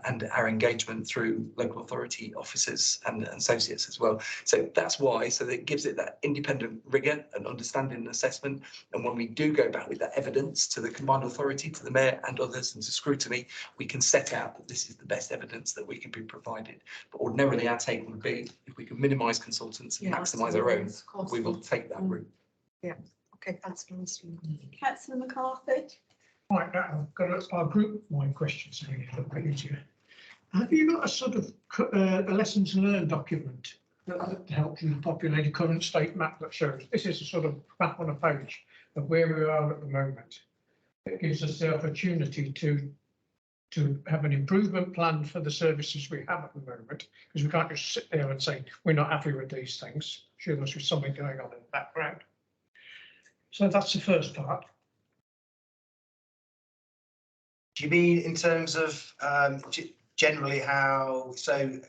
Speaker 12: and our engagement through local authority officers and associates as well. So that's why, so that it gives it that independent rigour and understanding and assessment. And when we do go back with that evidence to the Combined Authority, to the Mayor and others, and to Scrutiny, we can set out that this is the best evidence that we can be provided. But ordinarily our take would be, if we can minimise consultants and maximise our own, we will take that route.
Speaker 15: Yeah, okay, thanks for answering.
Speaker 1: Councillor McCarthy.
Speaker 9: Right, now I've got our group wide questions to make it a little bit easier. Have you got a sort of a lessons learned document that helps you populate a current state map that shows this is a sort of map on a page of where we are at the moment? It gives us the opportunity to have an improvement plan for the services we have at the moment, because we can't just sit there and say we're not happy with these things. Sure, there's something going on in the background. So that's the first part.
Speaker 4: Do you mean in terms of generally how, so?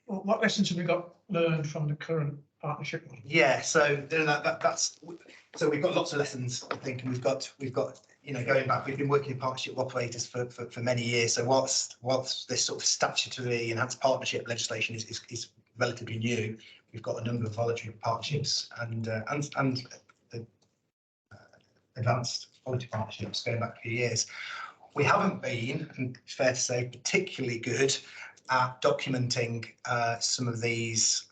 Speaker 9: Well, what lessons have we got learned from the current partnership model?
Speaker 4: Yeah, so that's, so we've got lots of lessons, I think, and we've got going back, we've been working in partnership with operators for many years. So whilst this sort of statutory enhanced partnership legislation is relatively new, we've got a number of voluntary partnerships and advanced quality partnerships going back a few years. We haven't been, and it's fair to say, particularly good at documenting some of these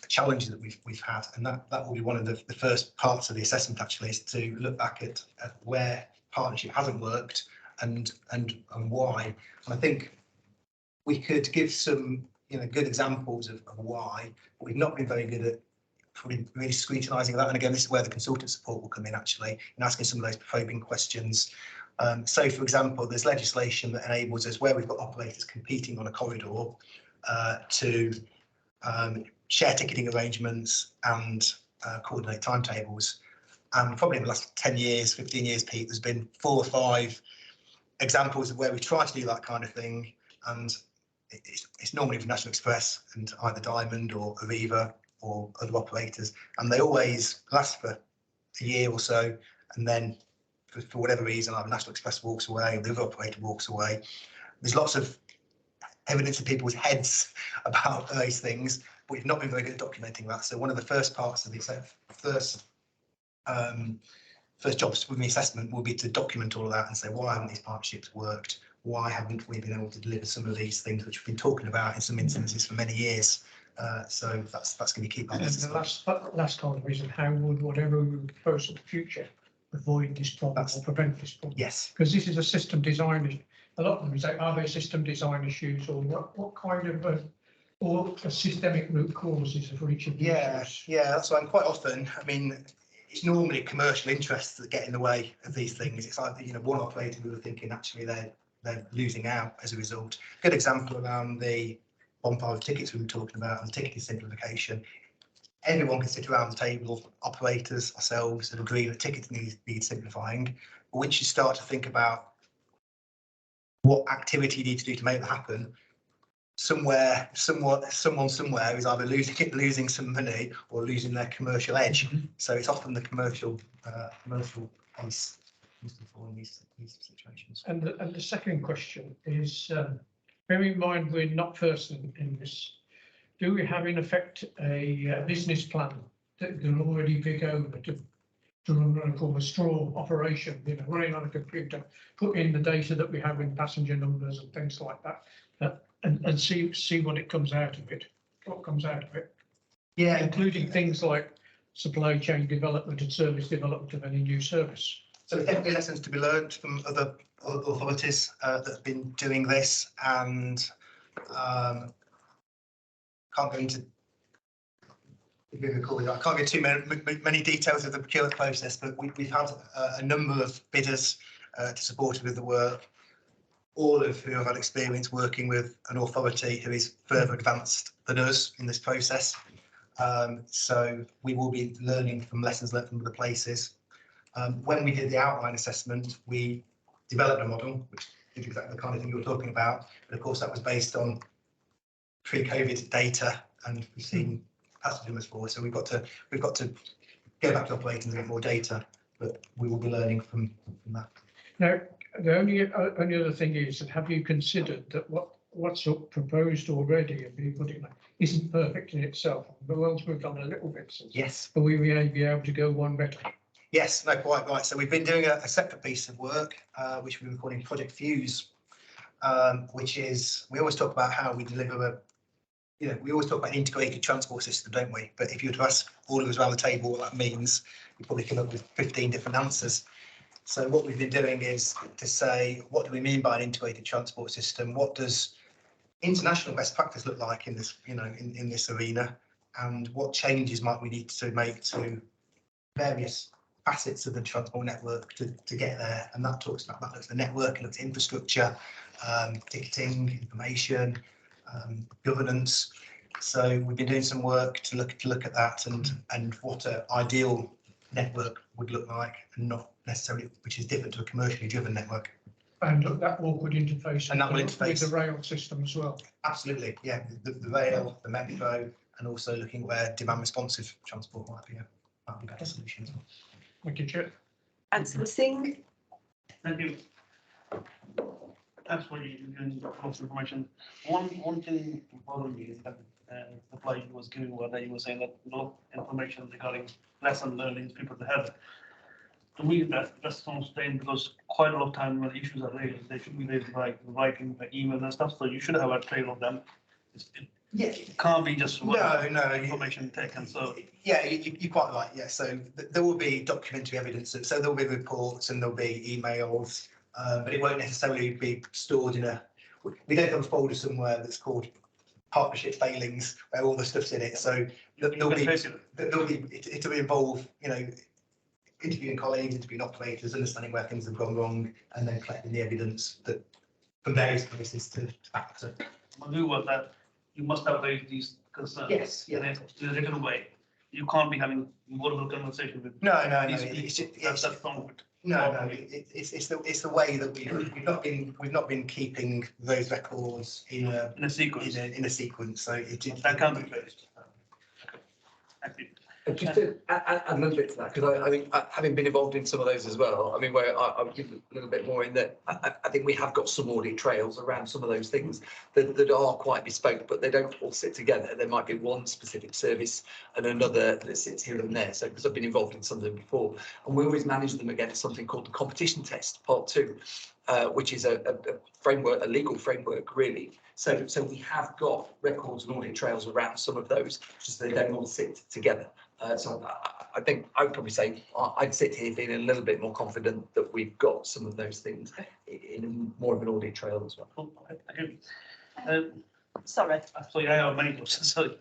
Speaker 4: challenges that we've had, and that will be one of the first parts of the assessment actually, is to look back at where partnership hasn't worked and why. And I think we could give some good examples of why, but we've not been very good at really scrutinising that. And again, this is where the consultant support will come in actually, and asking some of those probing questions. So, for example, there's legislation that enables us, where we've got operators competing on a corridor, to share ticketing arrangements and coordinate timetables. And probably in the last 10 years, 15 years, Pete, there's been 4 or 5 examples of where we try to do that kind of thing, and it's normally for National Express and either Diamond or Aviva or other operators, and they always last for a year or so, and then for whatever reason, either National Express walks away or the other operator walks away. There's lots of evidence in people's heads about those things, but we've not been very good at documenting that. So one of the first parts of the first jobs with the assessment will be to document all of that and say, why haven't these partnerships worked? Why haven't we been able to deliver some of these things which we've been talking about in some instances for many years? So that's going to keep on.
Speaker 9: And the last kind of reason, how would whatever we would propose in the future avoid this problem or prevent this problem?
Speaker 4: Yes.
Speaker 9: Because this is a system design issue. A lot of them say, are there system design issues, or what kind of or a systemic root causes for each of the issues?
Speaker 4: Yeah, that's why quite often, I mean, it's normally commercial interests that get in the way of these things. It's like, you know, one operator who are thinking actually they're losing out as a result. Good example around the bonfire of tickets we were talking about and ticketing simplification. Everyone can sit around the table, operators, ourselves, and agree that ticketing needs simplifying. But once you start to think about what activity you need to do to make that happen, someone somewhere is either losing some money or losing their commercial edge. So it's often the commercial piece in these situations.
Speaker 9: And the second question is, bear in mind we're not first in this. Do we have in effect a business plan that can already be over to run what I call a straw operation, you know, running on a computer, put in the data that we have in passenger numbers and things like that, and see what it comes out of it, what comes out of it.
Speaker 4: Yeah,
Speaker 9: including things like supply chain development and service development of any new service.
Speaker 4: So there's definitely lessons to be learned from other authorities that have been doing this, and can't go into. I can't get too many details of the procurement process, but we've had a number of bidders to support us with the work, all of who have had experience working with an authority who is further advanced than us in this process. So we will be learning from lessons learned from other places. When we did the outline assessment, we developed a model, which is exactly the kind of thing you were talking about. But of course, that was based on pre-COVID data, and we've seen passenger numbers forward. So we've got to go back to operating and get more data, but we will be learning from that.
Speaker 9: Now, the only other thing is that have you considered that what's proposed already and being put in isn't perfect in itself? The world's moved on a little bit since.
Speaker 4: Yes.
Speaker 9: But we may be able to go one better.
Speaker 4: Yes, no, quite right. So we've been doing a separate piece of work, which we were calling Project Fuse, which is, we always talk about how we deliver we always talk about an integrated transport system, don't we? But if you were to ask all of us around the table what that means, you probably come up with 15 different answers. So what we've been doing is to say, what do we mean by an integrated transport system? What does international best practice look like in this, in this arena? And what changes might we need to make to various facets of the transport network to get there? And that looks at the network, it looks at infrastructure, ticketing, information, governance. So we've been doing some work to look at that and what an ideal network would look like, and not necessarily, which is different to a commercially driven network.
Speaker 9: And that all could interface,
Speaker 4: and that will interface
Speaker 9: with the rail system as well.
Speaker 4: Absolutely, yeah, the rail, the metro, and also looking where demand responsive transport might be a better solution as well.
Speaker 9: Thank you, Chair.
Speaker 1: Councillor Singh.
Speaker 8: Thank you. Thanks for giving lots of information. One thing bothered me is that the reply he was giving, where he was saying that no information regarding lesson learning people have. To me, that's not staying, because quite a lot of time when issues are raised, they should be raised by writing, by email and stuff. So you should have a trail of them. It can't be just one information taken. So
Speaker 4: yeah, you're quite right. Yeah, so there will be documentary evidence. So there will be reports and there'll be emails. But it won't necessarily be stored in we don't have a folder somewhere that's called partnership failings where all the stuff's in it. So it'll involve, interviewing colleagues, interviewing operators, understanding where things have gone wrong, and then collecting the evidence that from various places to back that up.
Speaker 8: My view was that you must have raised these concerns.
Speaker 4: Yes, yeah.
Speaker 8: In a written way. You can't be having multiple conversation with.
Speaker 4: No.
Speaker 8: It's just, that's not good.
Speaker 4: No, it's the way that we've not been keeping those records in a
Speaker 8: sequence.
Speaker 4: In a sequence, so
Speaker 8: that can't be traced.
Speaker 12: Just to add a little bit to that, because I think having been involved in some of those as well, I mean, where I'll give a little bit more in that, I think we have got some audit trails around some of those things that are quite bespoke, but they don't all sit together. There might be one specific service and another that sits here and there. So because I've been involved in some of them before, and we always manage them against something called the competition test, part 2. Which is a framework, a legal framework, really. So we have got records and audit trails around some of those, just they don't all sit together. So I think I would probably say I'd sit here feeling a little bit more confident that we've got some of those things in more of an audit trail as well.
Speaker 1: Sorry.
Speaker 8: Sorry, I have many questions. Sorry.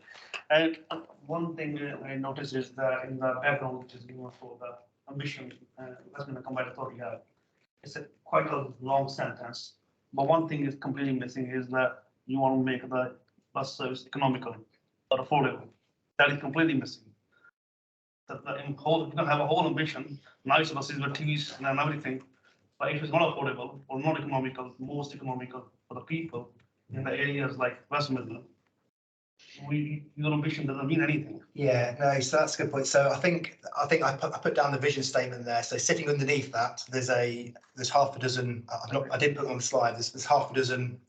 Speaker 8: And one thing I noticed is that in the background, which is given for the ambition investment combined authority have, it's quite a long sentence. But one thing is completely missing is that you want to make the bus service economical or affordable. That is completely missing. You can have a whole ambition, nice buses with TVs and everything, but if it's not affordable or not economical, most economical for the people in the areas like West Midlands, your ambition doesn't mean anything.
Speaker 4: Yeah, no, so that's a good point. So I think I put down the vision statement there. So sitting underneath that, there's half a dozen. I didn't put them on the slide. There's half a dozen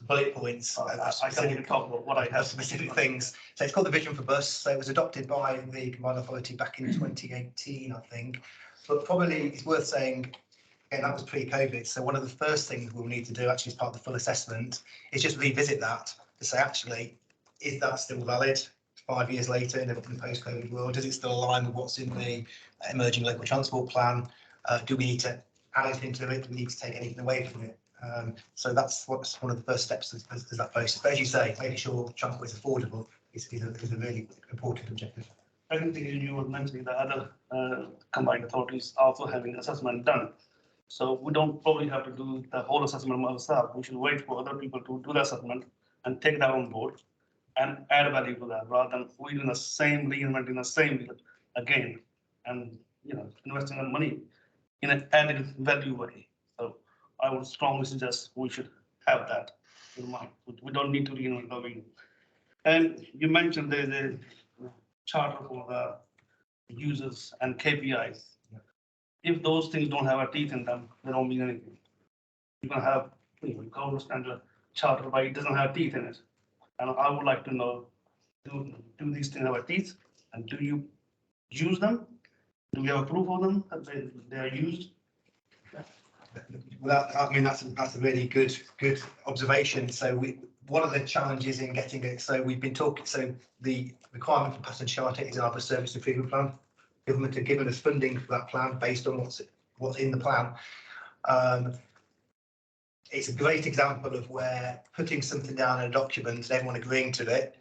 Speaker 4: bullet points.
Speaker 8: I can even talk about what I have.
Speaker 4: Specific things. So it's called the Vision for Bus. So it was adopted by the Combined Authority back in 2018, I think. But probably it's worth saying, again, that was pre-COVID. So one of the first things we'll need to do, actually, as part of the full assessment, is just revisit that to say, actually, is that still valid 5 years later in the post-COVID world? Does it still align with what's in the emerging local transport plan? Do we need to add anything to it? Do we need to take anything away from it? So that's what's one of the first steps is that process. But as you say, making sure transport is affordable is a really important objective.
Speaker 8: I think you were mentioning the other combined authorities also having assessment done. So we don't probably have to do the whole assessment ourselves. We should wait for other people to do the assessment and take that on board and add value to that rather than we doing the same, reinventing the same wheel again and investing the money in an added value way. So I would strongly suggest we should have that in mind. We don't need to reinvent the wheel. And you mentioned there's a charter for the users and KPIs. If those things don't have a teeth in them, they don't mean anything. You can have gold standard charter, but it doesn't have teeth in it. And I would like to know, do these things have a teeth? And do you use them? Do we have a proof of them that they are used?
Speaker 4: Well, I mean, that's a really good observation. So one of the challenges in getting it, so we've been talking, so the requirement for passenger charter is in our bus service improvement plan. Government have given us funding for that plan based on what's in the plan. It's a great example of where putting something down in a document and everyone agreeing to it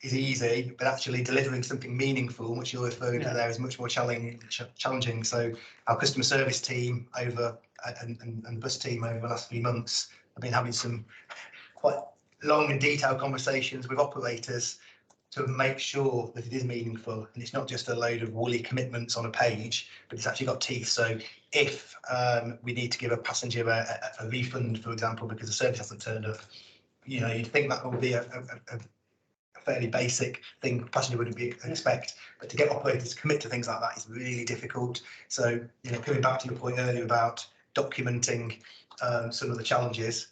Speaker 4: is easy, but actually delivering something meaningful, which you're referring to there, is much more challenging. So our customer service team and bus team over the last few months have been having some quite long and detailed conversations with operators to make sure that it is meaningful and it's not just a load of woolly commitments on a page, but it's actually got teeth. So if we need to give a passenger a refund, for example, because the service hasn't turned up, you'd think that would be a fairly basic thing a passenger wouldn't expect, but to get operators to commit to things like that is really difficult. So coming back to your point earlier about documenting some of the challenges,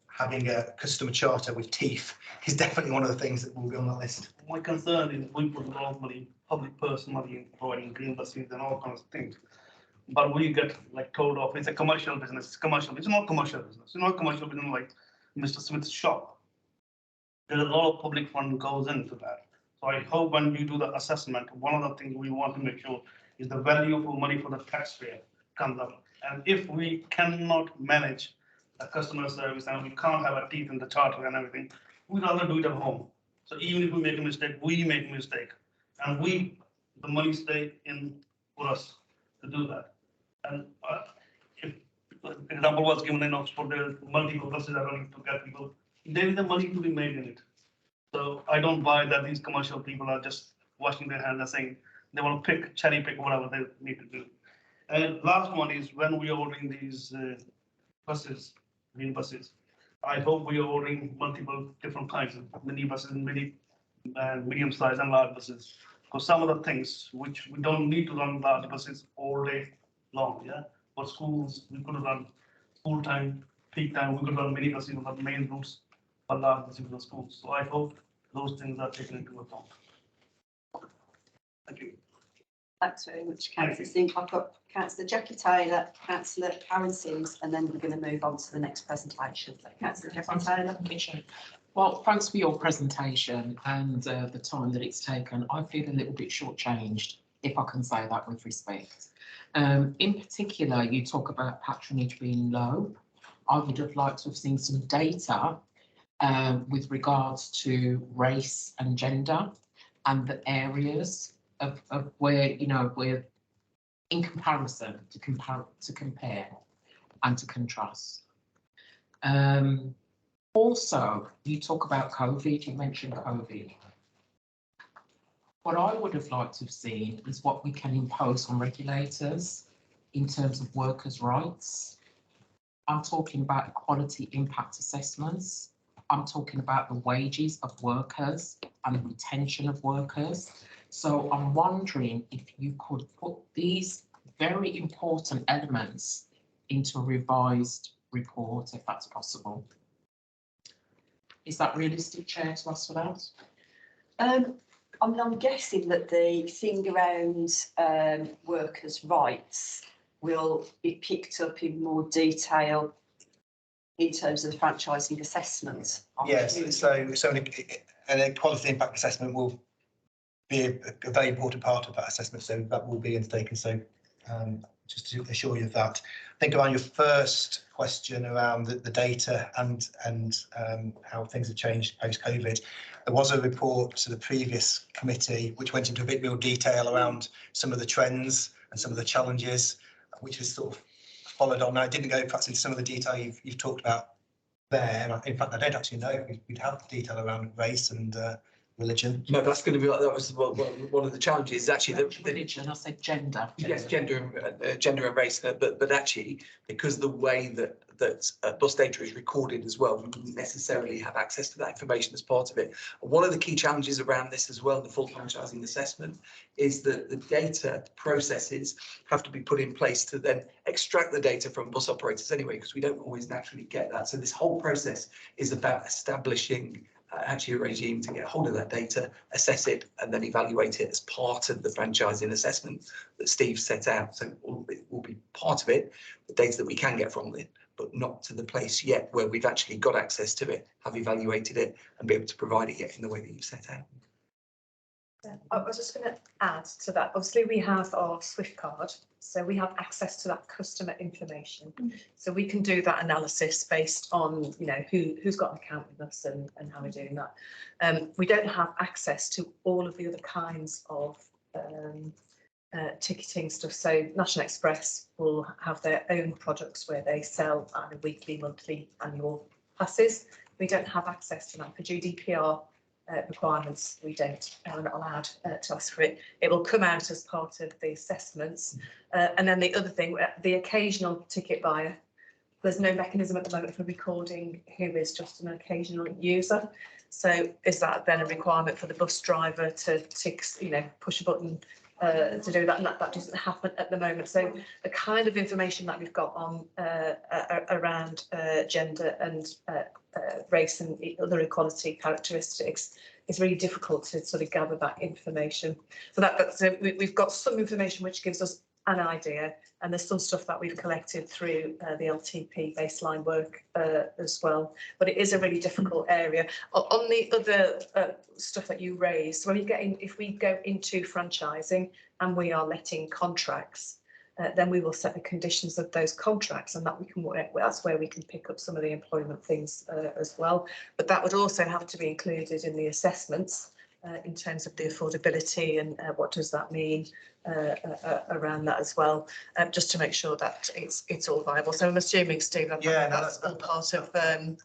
Speaker 4: having a customer charter with teeth is definitely one of the things that will be on that list.
Speaker 8: My concern is we put a lot of money, public person money in providing green buses and all kinds of things. But we get told off, it's a commercial business, it's commercial. It's not commercial business. It's not commercial business like Mr. Smith's shop. There's a lot of public fund goes into that. So I hope when we do the assessment, one of the things we want to make sure is the value for money for the taxpayer comes up. And if we cannot manage a customer service and we can't have a teeth in the charter and everything, we'd rather do it at home. So even if we make a mistake, we make a mistake. And the money stay in for us to do that. And if example was given in Oxford, there are multiple buses are running to get people. There is the money to be made in it. So I don't buy that these commercial people are just washing their hands and saying they want to cherry pick whatever they need to do. And last one is when we are ordering these buses, green buses. I hope we are ordering multiple different kinds of mini buses, medium size and large buses. Because some of the things which we don't need to run large buses all day long, yeah. For schools, we could run school time, peak time, we could run mini buses on the main routes for large buses for schools. So I hope those things are taken into account. Thank you.
Speaker 1: Thanks very much, Councillor Singh. I've got Councillor Jackie Taylor, Councillor Karen Sims, and then we're going to move on to the next presentation. So Councillor Jackie Taylor.
Speaker 13: Well, thanks for your presentation and the time that it's taken. I feel a little bit shortchanged, if I can say that with respect. In particular, you talk about patronage being low. I would have liked to have seen some data with regards to race and gender and the areas of where, you know, where in comparison to compare and to contrast. Also, you talk about COVID, you mentioned COVID. What I would have liked to have seen is what we can impose on regulators in terms of workers' rights. I'm talking about equality impact assessments. I'm talking about the wages of workers and the retention of workers. So I'm wondering if you could put these very important elements into a revised report, if that's possible. Is that realistic, Chair, to ask for that?
Speaker 1: I'm guessing that the thing around workers' rights will be picked up in more detail in terms of the franchising assessment.
Speaker 4: Yes, so an equality impact assessment will be a very important part of that assessment, so that will be undertaken. So just to assure you of that. I think around your first question around the data and how things have changed post-COVID, there was a report to the previous committee which went into a bit more detail around some of the trends and some of the challenges, which is sort of followed on. Now, it didn't go perhaps into some of the detail you've talked about there. In fact, I don't actually know if we'd have the detail around race and religion.
Speaker 12: No, that's going to be like that was one of the challenges actually.
Speaker 13: Religion, I said gender.
Speaker 12: Yes, gender and race, but actually because the way that bus data is recorded as well, we wouldn't necessarily have access to that information as part of it. And one of the key challenges around this as well, the full franchising assessment, is that the data processes have to be put in place to then extract the data from bus operators anyway, because we don't always naturally get that. So this whole process is about establishing actually a regime to get hold of that data, assess it, and then evaluate it as part of the franchising assessment that Steve set out. So it will be part of it, the data that we can get from it, but not to the place yet where we've actually got access to it, have evaluated it, and be able to provide it yet in the way that you've set out.
Speaker 14: I was just going to add to that. Obviously, we have our Swift card, so we have access to that customer information. So we can do that analysis based on, you know, who's got an account with us and how we're doing that. We don't have access to all of the other kinds of ticketing stuff. So National Express will have their own products where they sell either weekly, monthly, annual passes. We don't have access to that for GDPR requirements. We don't, we're not allowed to ask for it. It will come out as part of the assessments. And then the other thing, the occasional ticket buyer, there's no mechanism at the moment for recording who is just an occasional user. So is that then a requirement for the bus driver to tick, you know, push a button to do that? And that doesn't happen at the moment. So the kind of information that we've got on around gender and race and other equality characteristics is really difficult to sort of gather that information. So we've got some information which gives us an idea, and there's some stuff that we've collected through the LTP baseline work as well. But it is a really difficult area. On the other stuff that you raised, when we get in, if we go into franchising and we are letting contracts, then we will set the conditions of those contracts, and that we can work. That's where we can pick up some of the employment things as well. But that would also have to be included in the assessments in terms of the affordability and what does that mean around that as well, just to make sure that it's all viable. So I'm assuming, Steve, that's all part of the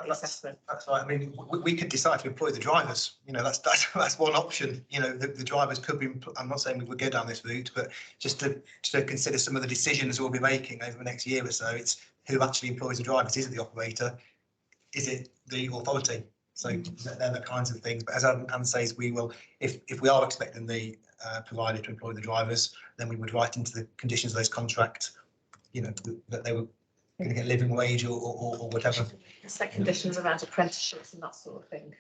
Speaker 14: assessment.
Speaker 4: That's right. I mean, we could decide to employ the drivers. You know, that's one option. You know, the drivers could be. I'm not saying we would go down this route, but just to consider some of the decisions we'll be making over the next year or so. It's who actually employs the drivers. Is it the operator? Is it the authority? So they're the kinds of things. But as Anne says, we will, if we are expecting the provider to employ the drivers, then we would write into the conditions of those contracts, you know, that they were going to get living wage or whatever.
Speaker 14: Set conditions around apprenticeships and that sort of thing.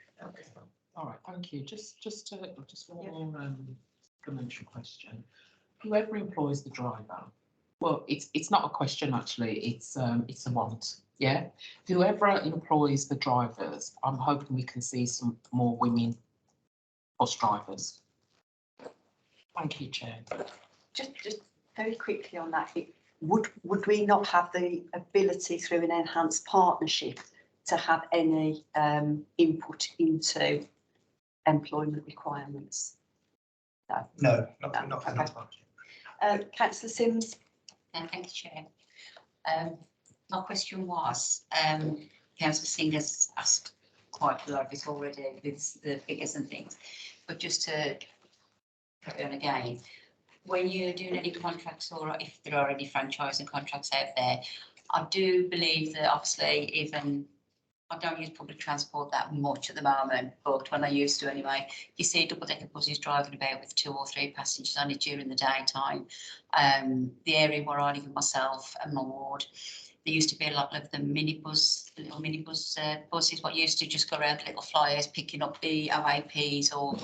Speaker 13: All right, thank you. Just one more commercial question. Whoever employs the driver, well, it's not a question actually. It's a want. Yeah. Whoever employs the drivers, I'm hoping we can see some more women bus drivers. Thank you, Chair.
Speaker 1: Just very quickly on that, would we not have the ability through an enhanced partnership to have any input into employment requirements?
Speaker 4: No, not enhanced partnership.
Speaker 1: Councillor Sims.
Speaker 16: Thank you, Chair. My question was, Councillor Singh has asked quite a lot of it already with the figures and things, but just to carry on again, when you're doing any contracts or if there are any franchising contracts out there, I do believe that obviously even I don't use public transport that much at the moment, but when I used to anyway, you see double-decker buses driving about with 2 or 3 passengers on it during the daytime. The area where I live with myself and my ward, there used to be a lot of the little minibus buses, what used to just go around little flyers picking up the OAPs or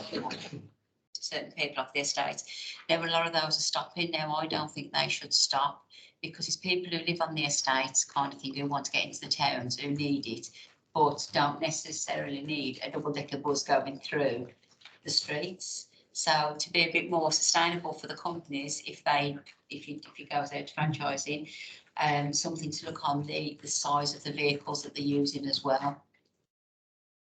Speaker 16: certain people off the estates. Now a lot of those are stopping. Now I don't think they should stop because it's people who live on the estates kind of thing who want to get into the towns who need it, but don't necessarily need a double-decker bus going through the streets. So to be a bit more sustainable for the companies, if it goes out to franchising, something to look on the size of the vehicles that they're using as well.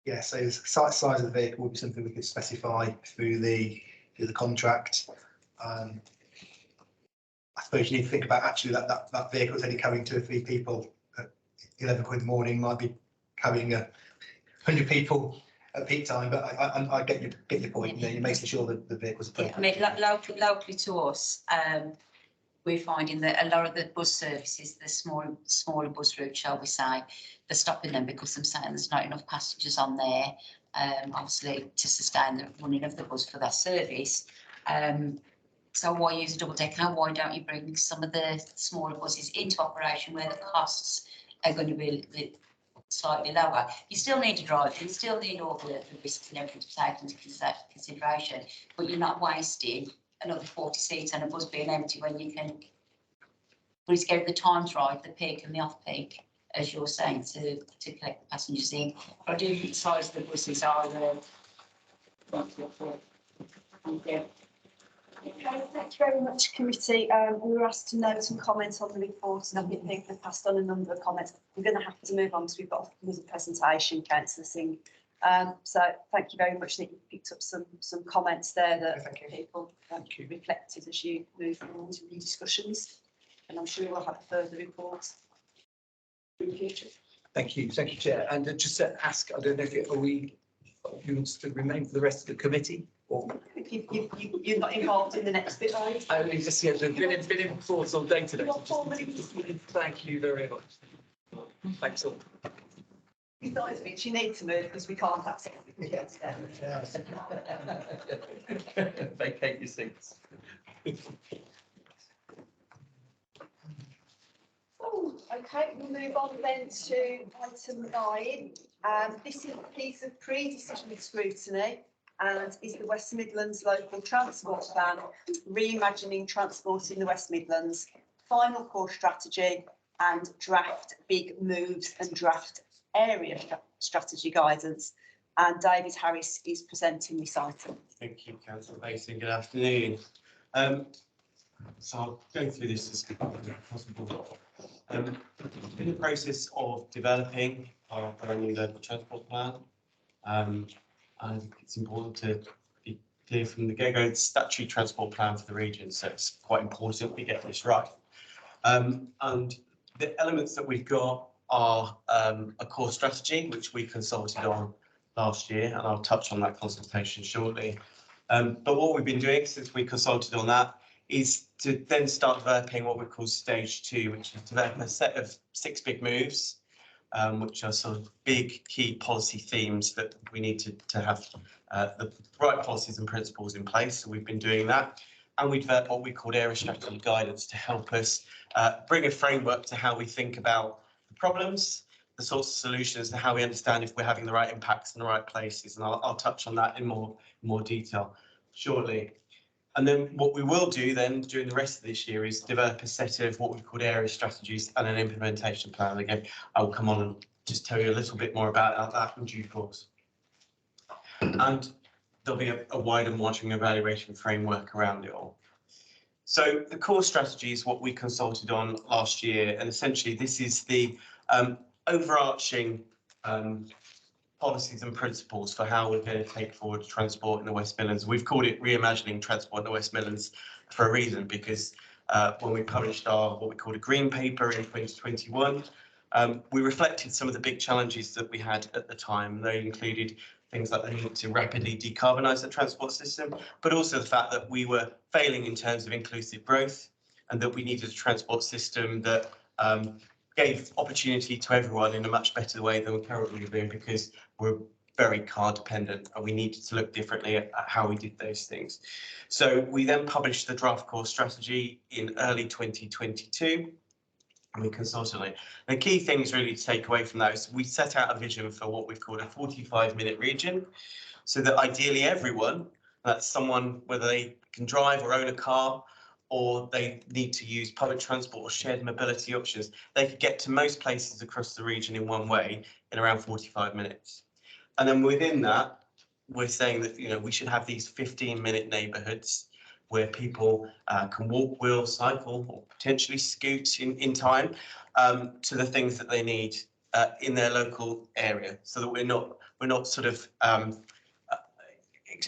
Speaker 4: Yeah, so the size of the vehicle would be something we could specify through the contract. I suppose you need to think about actually that vehicle is only carrying 2 or 3 people at 11 o'clock in the morning, might be carrying 100 people at peak time, but I get your point. You know, you're making sure that the vehicles are.
Speaker 16: I mean, locally to us, we're finding that a lot of the bus services, the smaller bus routes, shall we say, they're stopping them because they're saying there's not enough passengers on there, obviously to sustain the running of the bus for that service. So why use a double decker? Why don't you bring some of the smaller buses into operation where the costs are going to be slightly lower? You still need to drive, you still need all the risks and everything to take into consideration, but you're not wasting another 40 seats and a bus being empty when you can please get the times right, the peak and the off peak, as you're saying, to collect the passengers in. But I do think the size of the buses are
Speaker 1: Okay, thank you very much, committee. We were asked to note some comments on the report, and I think people have passed on a number of comments. We're going to have to move on because we've got another presentation, Councillor Singh. So thank you very much that you picked up some comments there that people reflected as you move forward with your discussions. And I'm sure we'll have further reports in the future.
Speaker 12: Thank you, Chair. And just to ask, I don't know if you want to remain for the rest of the committee, or
Speaker 1: You're not involved in the next bit, are you?
Speaker 12: only just been in reports all day today. So thank you very much. Thanks all.
Speaker 1: Besides which, you need to move because we can't access it.
Speaker 12: Vacate your seats.
Speaker 1: Oh, okay, we'll move on then to item 9. This is a piece of pre-decision scrutiny and is the West Midlands Local Transport Plan, Reimagining Transport in the West Midlands, Final Core Strategy and Draft Big Moves and Draft Area Strategy Guidance. And David Harris is presenting this item.
Speaker 3: Thank you, Councillor Mason. Good afternoon. So I'll go through this as quickly as possible. In the process of developing our brand new local transport plan, and it's important to clear from the get-go, the statutory transport plan for the region, so it's quite important we get this right. And the elements that we've got are a core strategy, which we consulted on last year, and I'll touch on that consultation shortly. But what we've been doing since we consulted on that is to then start developing what we call stage 2, which is developing a set of 6 big moves, which are sort of big key policy themes that we need to have the right policies and principles in place. So we've been doing that. And we developed what we called area strategy guidance to help us bring a framework to how we think about the problems, the sorts of solutions, and how we understand if we're having the right impacts in the right places. And I'll touch on that in more detail shortly. And then what we will do then during the rest of this year is develop a set of what we've called area strategies and an implementation plan. Again, I will come on and just tell you a little bit more about that in due course. And there'll be a wider monitoring and evaluation framework around it all. So the core strategy is what we consulted on last year, and essentially this is the overarching policies and principles for how we're going to take forward transport in the West Midlands. We've called it Reimagining Transport in the West Midlands for a reason, because when we published our what we called a green paper in 2021, we reflected some of the big challenges that we had at the time. They included things like the need to rapidly decarbonise the transport system, but also the fact that we were failing in terms of inclusive growth, and that we needed a transport system that gave opportunity to everyone in a much better way than we're currently doing, because we're very car dependent and we needed to look differently at how we did those things. So we then published the draft core strategy in early 2022. And we consulted on it. The key things really to take away from that is we set out a vision for what we've called a 45-minute region, so that ideally everyone, that's someone, whether they can drive or own a car, or they need to use public transport or shared mobility options, they could get to most places across the region in one way in around 45 minutes. And then within that, we're saying that, you know, we should have these 15-minute neighbourhoods where people can walk, wheel, cycle, or potentially scoot in time to the things that they need in their local area, so that we're not sort of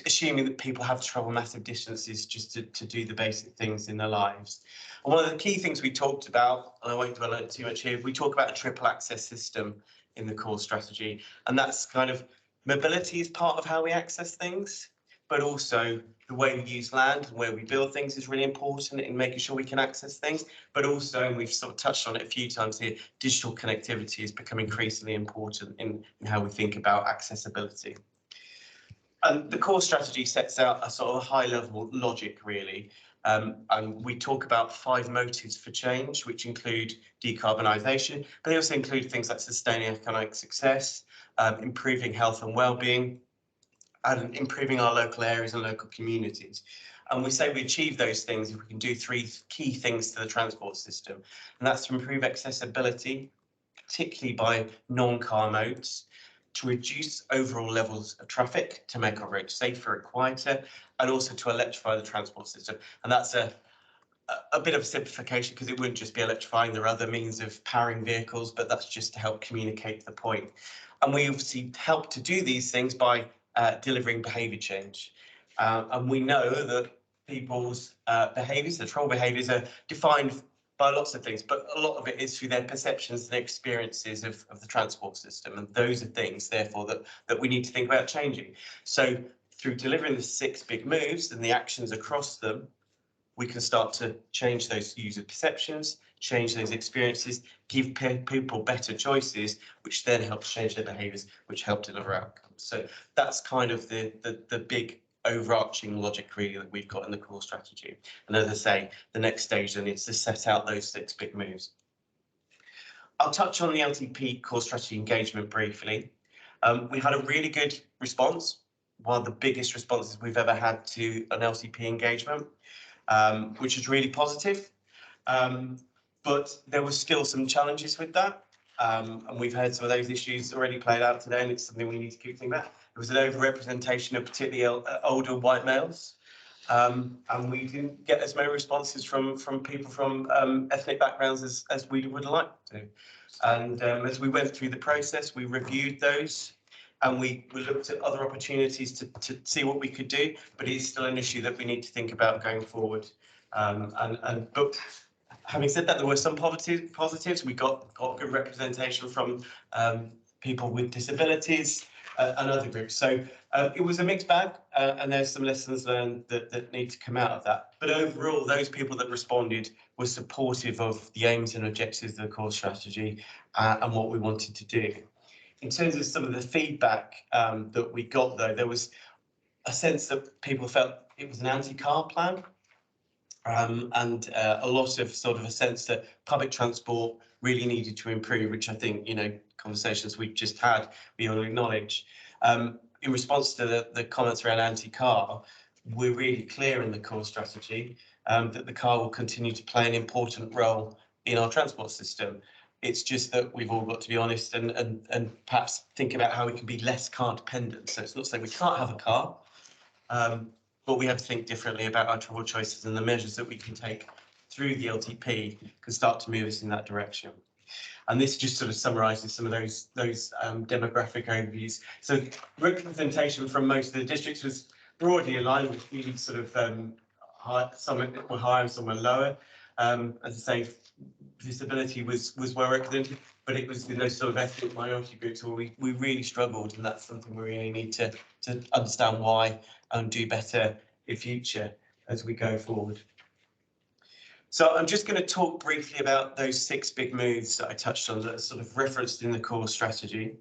Speaker 3: assuming that people have to travel massive distances just to do the basic things in their lives. And one of the key things we talked about, and I won't dwell on it too much here, we talk about a triple access system in the core strategy, and that's kind of mobility is part of how we access things, but also the way we use land and where we build things is really important in making sure we can access things. But also, and we've sort of touched on it a few times here, digital connectivity has become increasingly important in how we think about accessibility. And the core strategy sets out a sort of high-level logic, really. And we talk about 5 motives for change, which include decarbonisation, but they also include things like sustaining economic success, improving health and well-being, and improving our local areas and local communities. And we say we achieve those things if we can do 3 key things to the transport system. And that's to improve accessibility, particularly by non-car modes, to reduce overall levels of traffic, to make our roads safer and quieter, and also to electrify the transport system. And that's a bit of a simplification, because it wouldn't just be electrifying, there are other means of powering vehicles, but that's just to help communicate the point. And we obviously help to do these things by delivering behaviour change. And we know that people's behaviours, their travel behaviours, are defined by lots of things, but a lot of it is through their perceptions and experiences of the transport system. And those are things, therefore, that we need to think about changing. So through delivering the 6 big moves and the actions across them, we can start to change those user perceptions, change those experiences, give people better choices, which then helps change their behaviours, which help deliver outcomes. So that's kind of the big overarching logic, really, that we've got in the core strategy. And as I say, the next stage then is to set out those 6 big moves. I'll touch on the LTP core strategy engagement briefly. We had a really good response, one of the biggest responses we've ever had to an LTP engagement, which is really positive. But there were still some challenges with that. And we've heard some of those issues already played out today, and it's something we need to keep thinking about. There was an overrepresentation of particularly older white males. And we didn't get as many responses from people from ethnic backgrounds as we would like to. And as we went through the process, we reviewed those, and we looked at other opportunities to see what we could do, but it is still an issue that we need to think about going forward. But having said that, there were some positives. We got good representation from people with disabilities and other groups. So it was a mixed bag, and there's some lessons learned that need to come out of that. But overall, those people that responded were supportive of the aims and objectives of the core strategy and what we wanted to do. In terms of some of the feedback that we got, though, there was a sense that people felt it was an anti-car plan. And a lot of sort of a sense that public transport really needed to improve, which I think, conversations we've just had, we all acknowledge. In response to the comments around anti-car, we're really clear in the core strategy that the car will continue to play an important role in our transport system. It's just that we've all got to be honest and perhaps think about how we can be less car dependent. So it's not saying we can't have a car, but we have to think differently about our travel choices, and the measures that we can take through the LTP can start to move us in that direction. And this just sort of summarises some of those demographic overviews. So representation from most of the districts was broadly aligned with the sort of some were higher and some were lower. As I say, disability was well represented, but it was in those sort of ethnic minority groups where we really struggled, and that's something we really need to understand why and do better in future as we go forward. So I'm just going to talk briefly about those 6 big moves that I touched on that are sort of referenced in the core strategy.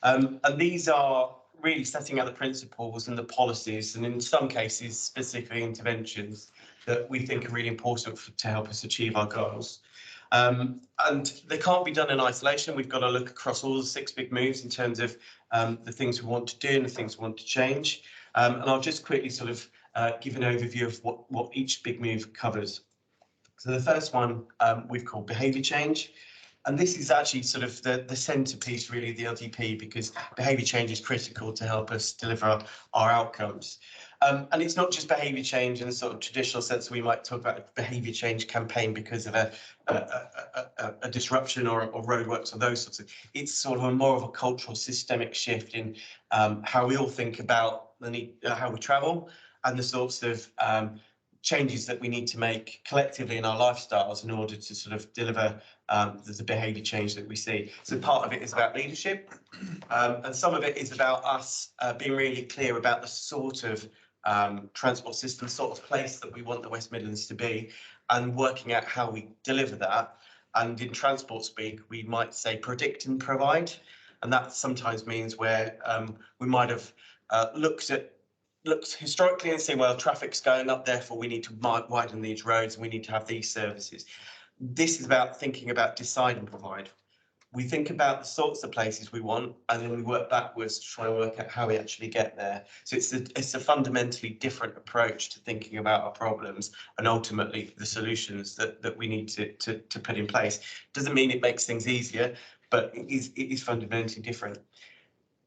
Speaker 3: And these are really setting out the principles and the policies, and in some cases specific interventions that we think are really important to help us achieve our goals. And they can't be done in isolation. We've got to look across all the 6 big moves in terms of the things we want to do and the things we want to change. And I'll just quickly sort of give an overview of what each big move covers. So the first one we've called behaviour change. And this is actually sort of the centrepiece really of the LTP, because behaviour change is critical to help us deliver our outcomes. And it's not just behaviour change in the sort of traditional sense we might talk about a behaviour change campaign because of a disruption or roadworks or those sorts of things. It's sort of more of a cultural systemic shift in how we all think about the need, how we travel, and the sorts of changes that we need to make collectively in our lifestyles in order to sort of deliver the behaviour change that we see. So part of it is about leadership, and some of it is about us being really clear about the sort of transport system, sort of place that we want the West Midlands to be, and working out how we deliver that. And in transport speak, we might say predict and provide, and that sometimes means where we might have looked historically and say, well, traffic's going up, therefore we need to widen these roads and we need to have these services. This is about thinking about decide and provide. We think about the sorts of places we want, and then we work backwards to try and work out how we actually get there. So it's a fundamentally different approach to thinking about our problems and ultimately the solutions that we need to put in place. Doesn't mean it makes things easier, but it is fundamentally different.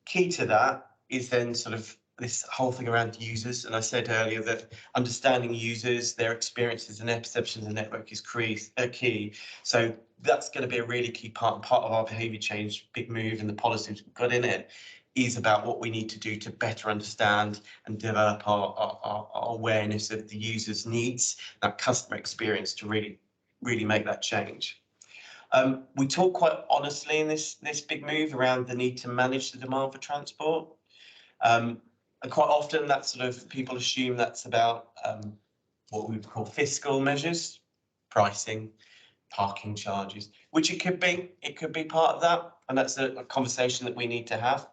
Speaker 3: Key to that is then sort of this whole thing around users. And I said earlier that understanding users, their experiences and their perceptions of the network is key. So that's going to be a really key part of our behaviour change big move, and the policies we've got in it is about what we need to do to better understand and develop our awareness of the user's needs, that customer experience, to really make that change. We talk quite honestly in this big move around the need to manage the demand for transport. And quite often that sort of people assume that's about what we would call fiscal measures, pricing, parking charges, which it could be part of that. And that's a conversation that we need to have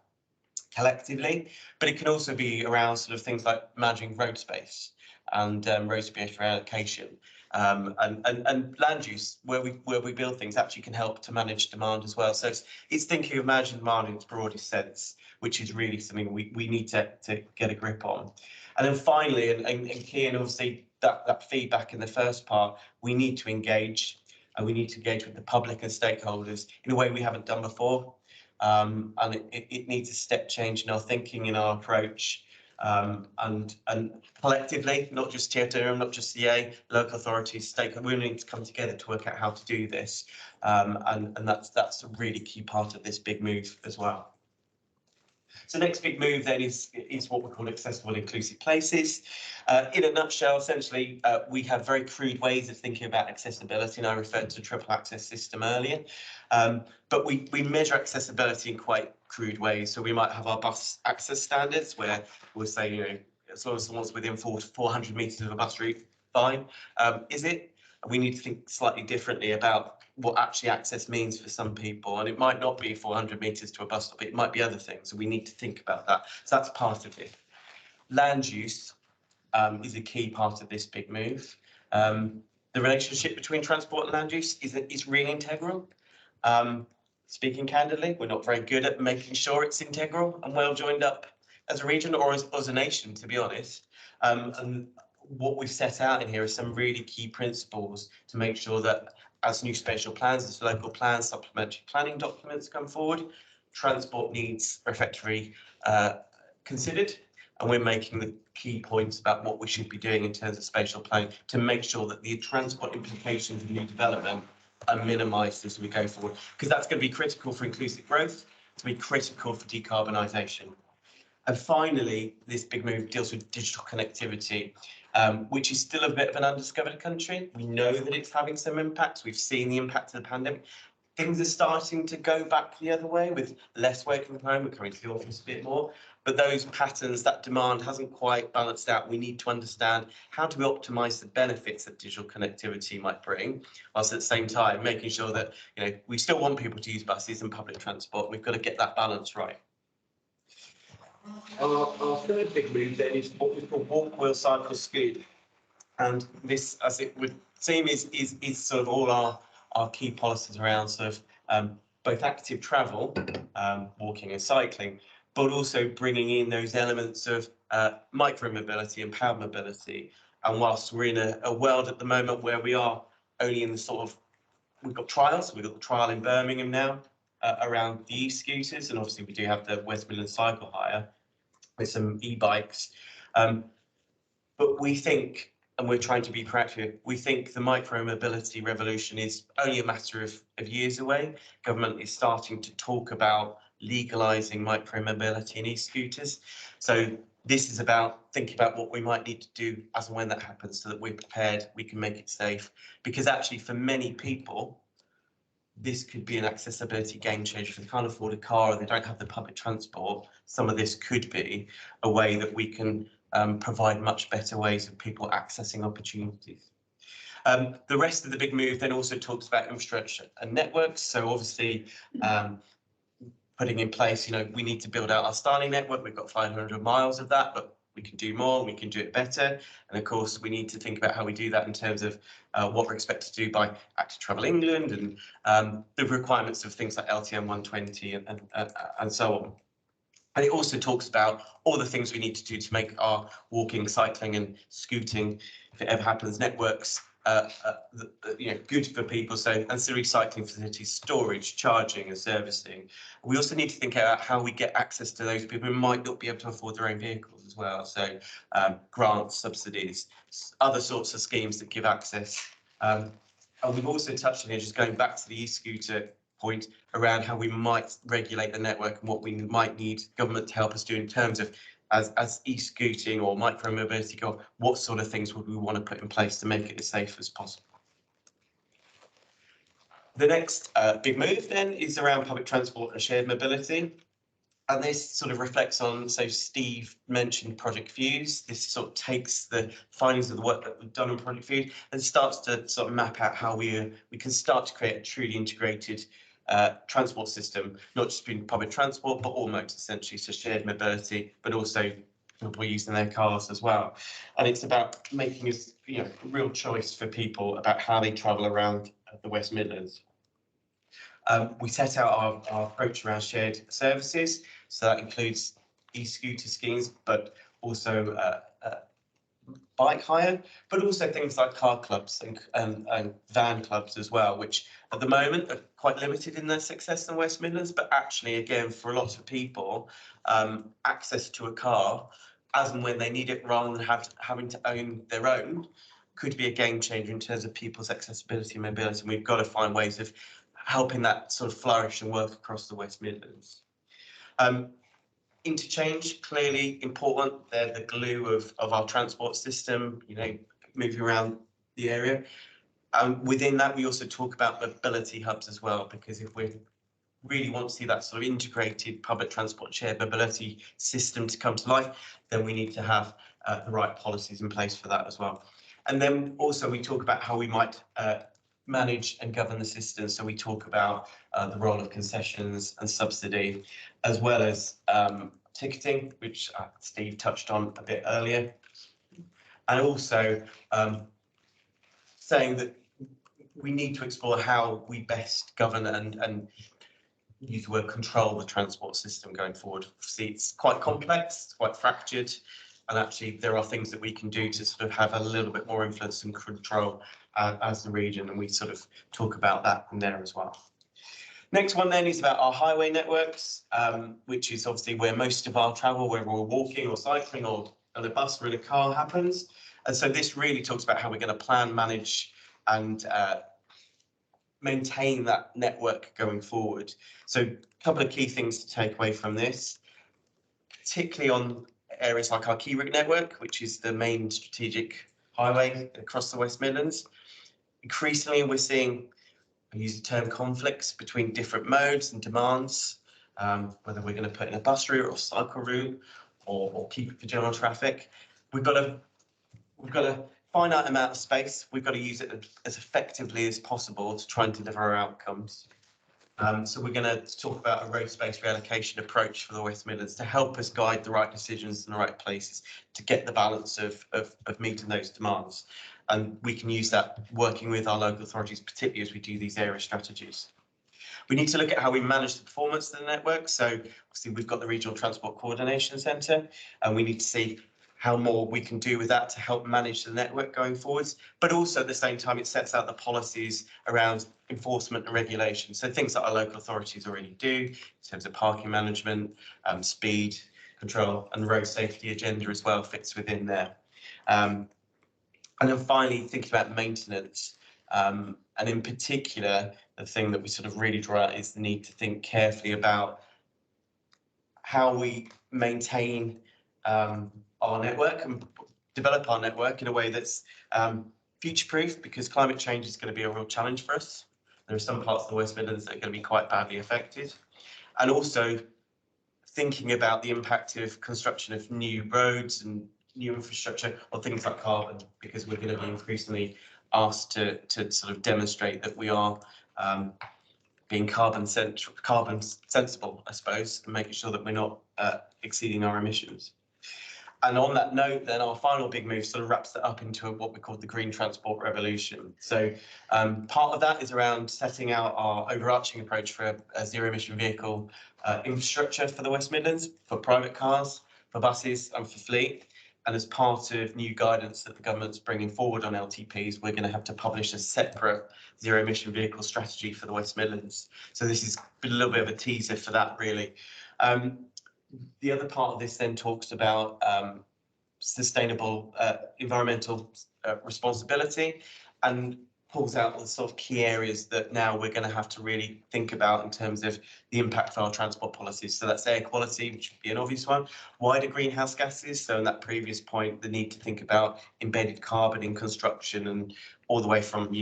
Speaker 3: collectively, but it can also be around sort of things like managing road space and road space for allocation. And land use, where we build things, actually can help to manage demand as well. So it's thinking of managing demand in its broadest sense, which is really something we need to get a grip on. And then finally, and key, and obviously that feedback in the first part, we need to engage, and we need to engage with the public and stakeholders in a way we haven't done before. And it needs a step change in our thinking, in our approach. And collectively, not just TFO, not just CA, local authorities, stakeholders, we need to come together to work out how to do this. And that's a really key part of this big move as well. So next big move then is what we call accessible and inclusive places. In a nutshell, essentially, we have very crude ways of thinking about accessibility, and I referred to triple access system earlier. But we measure accessibility in quite crude ways. So we might have our bus access standards where we'll say, you know, as long as someone's within 400 metres of a bus route, fine. Is it? We need to think slightly differently about what actually access means for some people, and it might not be 400 metres to a bus stop, it might be other things, so we need to think about that. So that's part of it. Land use is a key part of this big move. The relationship between transport and land use is really integral. Speaking candidly, we're not very good at making sure it's integral and well joined up as a region or as a nation, to be honest. And what we've set out in here are some really key principles to make sure that as new spatial plans, as local plans, supplementary planning documents come forward, transport needs are effectively considered, and we're making the key points about what we should be doing in terms of spatial planning to make sure that the transport implications of new development are minimised as we go forward, because that's going to be critical for inclusive growth, to be critical for decarbonisation. And finally, this big move deals with digital connectivity, which is still a bit of an undiscovered country. We know that it's having some impacts. We've seen the impact of the pandemic. Things are starting to go back the other way with less working from home. We're coming to the office a bit more, but those patterns, that demand hasn't quite balanced out. We need to understand how do we optimise the benefits that digital connectivity might bring, whilst at the same time making sure that, you know, we still want people to use buses and public transport. We've got to get that balance right. Our third big move then is what we call walk, wheel, cycle, scoot. And this, as it would seem, is sort of all our key policies around sort of both active travel, walking and cycling, but also bringing in those elements of micro-mobility and powered mobility. And whilst we're in a world at the moment where we are only in the sort of, we've got trials, we've got the trial in Birmingham now, around the e-scooters, and obviously we do have the West Midlands cycle hire with some e-bikes. But we think, and we're trying to be proactive, we think the micro-mobility revolution is only a matter of years away. Government is starting to talk about legalising micro-mobility and e-scooters. So this is about thinking about what we might need to do as and when that happens so that we're prepared, we can make it safe. Because actually for many people, this could be an accessibility game changer. If they can't afford a car or they don't have the public transport, some of this could be a way that we can provide much better ways of people accessing opportunities. The rest of the big move then also talks about infrastructure and networks. So obviously putting in place, you know, we need to build out our Starlink network. We've got 500 miles of that, but we can do more, we can do it better. And of course, we need to think about how we do that in terms of what we're expected to do by Active Travel England and the requirements of things like LTM 120 and so on. And it also talks about all the things we need to do to make our walking, cycling and scooting, if it ever happens, networks you know, good for people. So ancillary cycling facilities, storage, charging and servicing. We also need to think about how we get access to those people who might not be able to afford their own vehicles as well. So grants, subsidies, other sorts of schemes that give access. And we've also touched on here, just going back to the e-scooter point, around how we might regulate the network and what we might need government to help us do in terms of as e-scooting or micro-mobility go, what sort of things would we want to put in place to make it as safe as possible? The next big move then is around public transport and shared mobility. And this sort of reflects on, so Steve mentioned Project Fuse. This sort of takes the findings of the work that we've done on Project Fuse and starts to sort of map out how we can start to create a truly integrated transport system, not just between public transport, but all modes essentially, so shared mobility, but also people using their cars as well. And it's about making a, you know, a real choice for people about how they travel around the West Midlands. We set out our approach around shared services, so that includes e-scooter schemes, but also bike hire, but also things like car clubs and van clubs as well, which at the moment are quite limited in their success in the West Midlands, but actually, again, for a lot of people, access to a car as and when they need it, rather than having to own their own, could be a game changer in terms of people's accessibility and mobility. And we've got to find ways of helping that sort of flourish and work across the West Midlands. Interchange, clearly important. They're the glue of our transport system, you know, moving around the area. Within that, we also talk about mobility hubs as well, because if we really want to see that sort of integrated public transport shared mobility system to come to life, then we need to have the right policies in place for that as well. And then also we talk about how we might manage and govern the system. So we talk about the role of concessions and subsidy, as well as ticketing, which Steve touched on a bit earlier. And also saying that we need to explore how we best govern and use the word control the transport system going forward. See, it's quite complex, it's quite fractured, and actually there are things that we can do to sort of have a little bit more influence and control as the region, and we sort of talk about that in there as well. Next one then is about our highway networks, which is obviously where most of our travel, whether we're walking or cycling or on a bus or in a car, happens. And so this really talks about how we're going to plan, manage and maintain that network going forward. So a couple of key things to take away from this, particularly on areas like our key route network, which is the main strategic highway across the West Midlands. Increasingly, we're seeing, I use the term, conflicts between different modes and demands, whether we're going to put in a bus route or cycle route or keep it for general traffic. We've got a finite amount of space. We've got to use it as effectively as possible to try and deliver our outcomes. So we're going to talk about a road space reallocation approach for the West Midlands to help us guide the right decisions in the right places to get the balance of meeting those demands. And we can use that working with our local authorities, particularly as we do these area strategies. We need to look at how we manage the performance of the network. So obviously we've got the Regional Transport Coordination Centre, and we need to see how more we can do with that to help manage the network going forwards. But also at the same time, it sets out the policies around enforcement and regulation. So things that our local authorities already do in terms of parking management, speed control, and road safety agenda as well fits within there. And then finally, thinking about maintenance. And in particular, the thing that we sort of really draw out is the need to think carefully about how we maintain our network and develop our network in a way that's future-proof, because climate change is going to be a real challenge for us. There are some parts of the West Midlands that are going to be quite badly affected. And also thinking about the impact of construction of new roads and new infrastructure or things like carbon, because we're going to be increasingly asked to sort of demonstrate that we are being carbon sensible, I suppose, and making sure that we're not exceeding our emissions. And on that note, then our final big move sort of wraps it up into what we call the green transport revolution. So part of that is around setting out our overarching approach for a zero emission vehicle infrastructure for the West Midlands, for private cars, for buses and for fleet. And as part of new guidance that the government's bringing forward on LTPs, we're going to have to publish a separate zero emission vehicle strategy for the West Midlands. So this is a little bit of a teaser for that, really. The other part of this then talks about sustainable environmental responsibility and pulls out the sort of key areas that now we're going to have to really think about in terms of the impact of our transport policies. So that's air quality, which would be an obvious one, wider greenhouse gases. So in that previous point, the need to think about embedded carbon in construction and all the way from,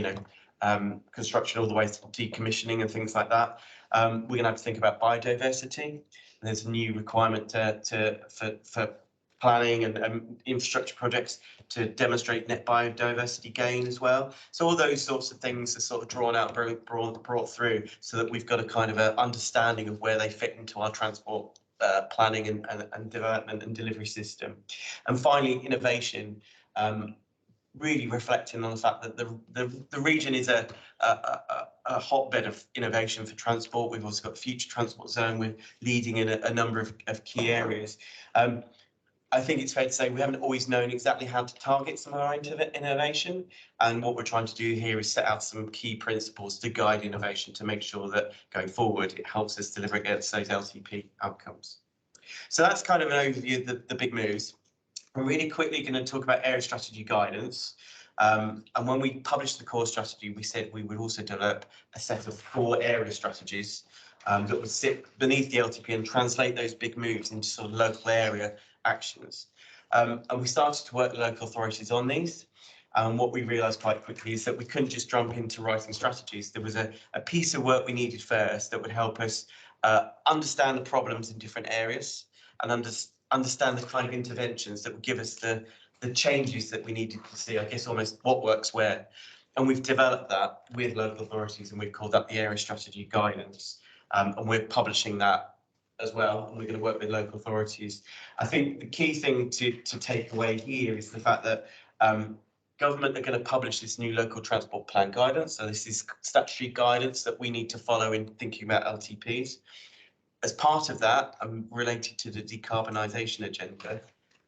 Speaker 3: construction all the way to decommissioning and things like that. We're going to have to think about biodiversity. There's a new requirement for planning and infrastructure projects to demonstrate net biodiversity gain as well. So all those sorts of things are sort of drawn out, brought through, so that we've got a kind of an understanding of where they fit into our transport planning and development and delivery system. And finally, innovation. Really reflecting on the fact that the region is a hotbed of innovation for transport. We've also got Future Transport Zone. We're leading in a number of key areas. I think it's fair to say we haven't always known exactly how to target some of our innovation. And what we're trying to do here is set out some key principles to guide innovation to make sure that going forward, it helps us deliver against those LTP outcomes. So that's kind of an overview of the big moves. We're really quickly going to talk about area strategy guidance. And when we published the core strategy, we said we would also develop a set of 4 area strategies that would sit beneath the LTP and translate those big moves into sort of local area actions. And we started to work with local authorities on these. And what we realised quite quickly is that we couldn't just jump into writing strategies. There was a piece of work we needed first that would help us understand the problems in different areas and understand the kind of interventions that would give us the changes that we needed to see, I guess almost what works where. And we've developed that with local authorities and we've called that the area strategy guidance. And we're publishing that as well. And we're going to work with local authorities. I think the key thing to take away here is the fact that government are going to publish this new local transport plan guidance. So this is statutory guidance that we need to follow in thinking about LTPs. As part of that, related to the decarbonisation agenda,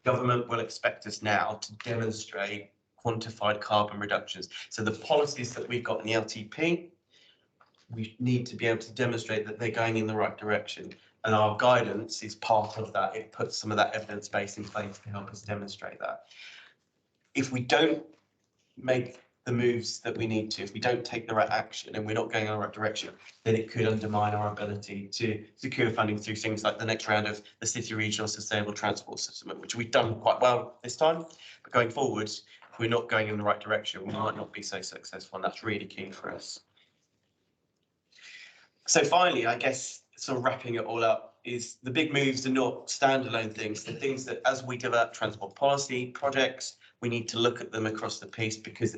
Speaker 3: government will expect us now to demonstrate quantified carbon reductions. So the policies that we've got in the LTP, we need to be able to demonstrate that they're going in the right direction. And our guidance is part of that. It puts some of that evidence base in place to help us demonstrate that. If we don't make the moves that we need to, if we don't take the right action and we're not going in the right direction, then it could undermine our ability to secure funding through things like the next round of the City Regional Sustainable Transport System, which we've done quite well this time. But going forward, if we're not going in the right direction, we might not be so successful, and that's really key for us. So finally, I guess, sort of wrapping it all up, is the big moves are not standalone things. They're things that as we develop transport policy projects, we need to look at them across the piece because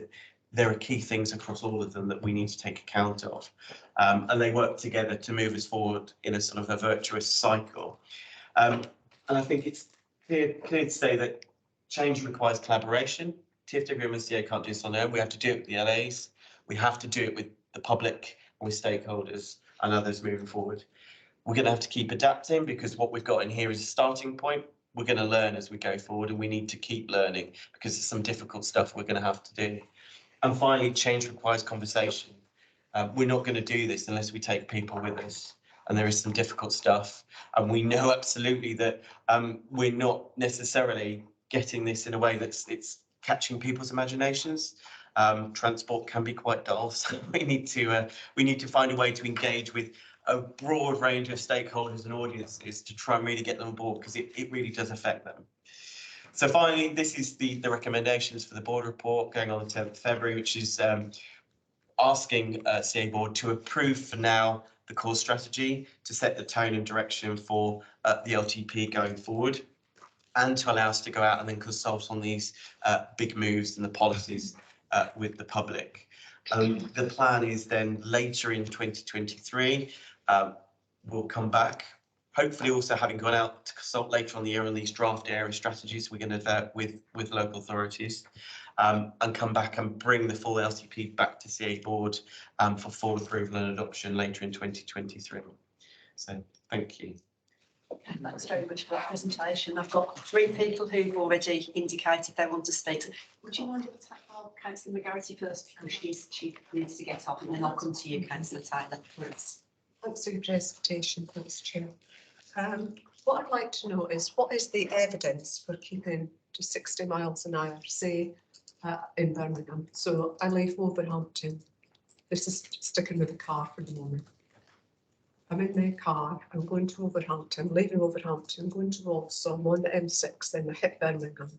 Speaker 3: there are key things across all of them that we need to take account of. And they work together to move us forward in a sort of a virtuous cycle. And I think it's clear to say that change requires collaboration. TFW and MCA can't do this on their own. We have to do it with the LAs. We have to do it with the public, and with stakeholders and others moving forward. We're going to have to keep adapting because what we've got in here is a starting point. We're going to learn as we go forward, and we need to keep learning because there's some difficult stuff we're going to have to do. And finally, change requires conversation. We're not going to do this unless we take people with us. And there is some difficult stuff. And we know absolutely that we're not necessarily getting this in a way that's catching people's imaginations. Transport can be quite dull, so we need to find a way to engage with a broad range of stakeholders and audiences to try and really get them on board because it really does affect them. So finally, this is the recommendations for the board report going on the 10th of February, which is asking CA board to approve for now the core strategy to set the tone and direction for the LTP going forward, and to allow us to go out and then consult on these big moves and the policies with the public. The plan is then later in 2023, we'll come back, hopefully also having gone out to consult later on the year on these draft area strategies we're going to develop with local authorities, and come back and bring the full LTP back to CA board for full approval and adoption later in 2023. So thank you.
Speaker 1: Thanks very much for that presentation. I've got 3 people who've already indicated they want to speak. Would you mind if I take Councillor McGarity first, because she needs to get off, and then I'll come to you, Councillor Taylor, please.
Speaker 15: Thanks for your presentation, thanks, Chair. What I'd like to know is what is the evidence for keeping to 60 miles an hour, say, in Birmingham? So I leave Wolverhampton. This is sticking with the car for the moment. I'm in my car, I'm going to Wolverhampton, leaving Wolverhampton, going to Walsall, I'm on the M6, then I hit Birmingham.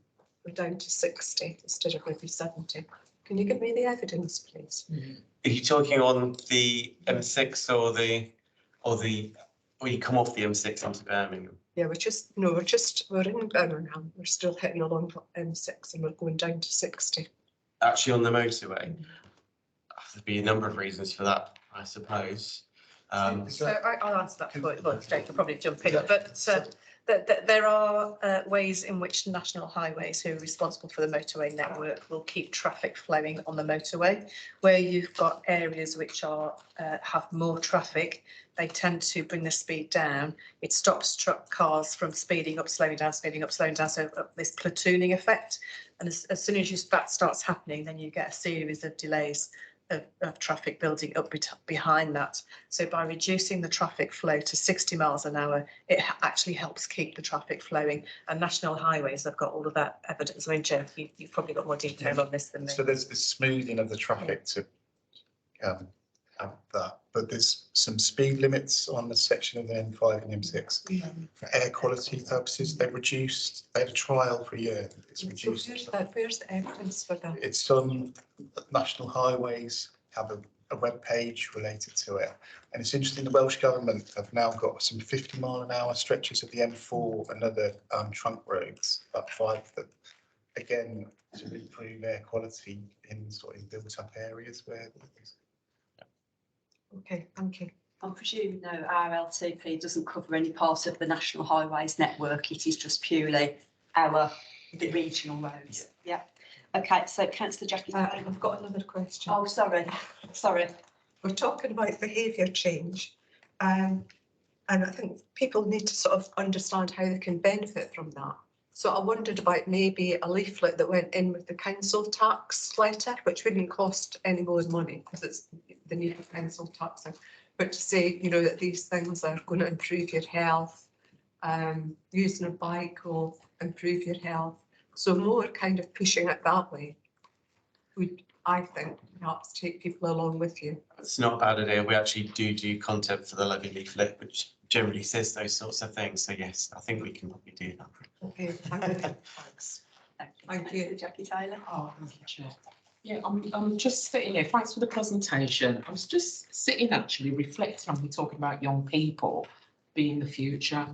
Speaker 15: I'm down to 60 instead of maybe 70. Can you give me the evidence, please?
Speaker 3: Are you talking on the M6 or you come off the M6 onto Birmingham?
Speaker 15: Yeah, we're in Birmingham. We're still hitting along M6 and we're going down to 60.
Speaker 3: Actually on the motorway? There'd be a number of reasons for that, I suppose.
Speaker 14: So I'll answer that before Jake will probably jump in, but there are ways in which national highways, who are responsible for the motorway network, will keep traffic flowing on the motorway. Where you've got areas which are have more traffic, they tend to bring the speed down. It stops truck cars from speeding up, slowing down, speeding up, slowing down. So this platooning effect, and as soon as that starts happening, then you get a series of delays of traffic building up behind that. So by reducing the traffic flow to 60 miles an hour, it actually helps keep the traffic flowing. And national highways have got all of that evidence. I mean, Jeff, you've probably got more detail on this than me.
Speaker 11: So there's this smoothing of the traffic to have that
Speaker 17: but there's some speed limits on the section of the M5 and M6. For air quality purposes, they reduced, they had a trial for a year. It's
Speaker 15: So
Speaker 17: reduced.
Speaker 15: where's the evidence for that?
Speaker 17: It's on National Highways, have a web page related to it. And it's interesting, the Welsh Government have now got some 50-mile-an-hour stretches of the M4 and other trunk roads, about 5 of them, again, to improve air quality in sort of built-up areas where.
Speaker 15: Okay, thank you.
Speaker 1: I presume no, our LTP doesn't cover any part of the National Highways network. It is just purely the regional roads. Yeah. Okay, so Councillor Jackie Taylor.
Speaker 15: I've got another question.
Speaker 1: Oh, sorry.
Speaker 15: We're talking about behaviour change, and I think people need to sort of understand how they can benefit from that. So I wondered about maybe a leaflet that went in with the council tax letter, which wouldn't cost any more money because it's the new council tax, but to say, you know, that these things are going to improve your health, using a bike will improve your health. So more kind of pushing it that way would, I think, perhaps take people along with you.
Speaker 3: It's not a bad idea. We actually do content for the levy leaflet, which generally says those sorts of things. So yes, I think we can probably do that.
Speaker 15: Okay, thank you. Thanks. Thank you,
Speaker 1: Jackie Taylor.
Speaker 13: Oh, thank you, Chair. Yeah, I'm just sitting here. Thanks for the presentation. I was just sitting actually reflecting on we talking about young people being the future.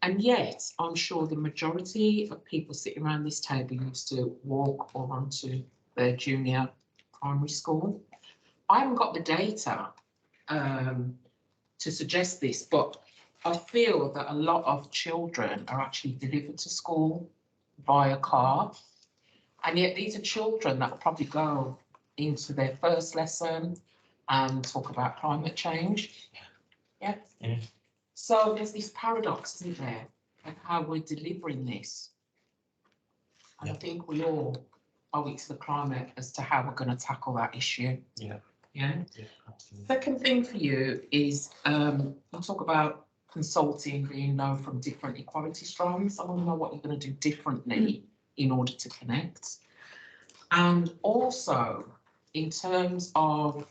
Speaker 13: And yet, I'm sure the majority of people sitting around this table used to walk or run to their junior primary school. I haven't got the data to suggest this, but I feel that a lot of children are actually delivered to school via car. And yet these are children that will probably go into their first lesson and talk about climate change. Yeah. So there's this paradox, isn't there, of how we're delivering this. And I think we all owe it to the climate as to how we're going to tackle that issue.
Speaker 3: Yeah.
Speaker 13: Second thing for you is you talk about consulting being known from different equality strands. I want to know what you're going to do differently in order to connect. And also, in terms of,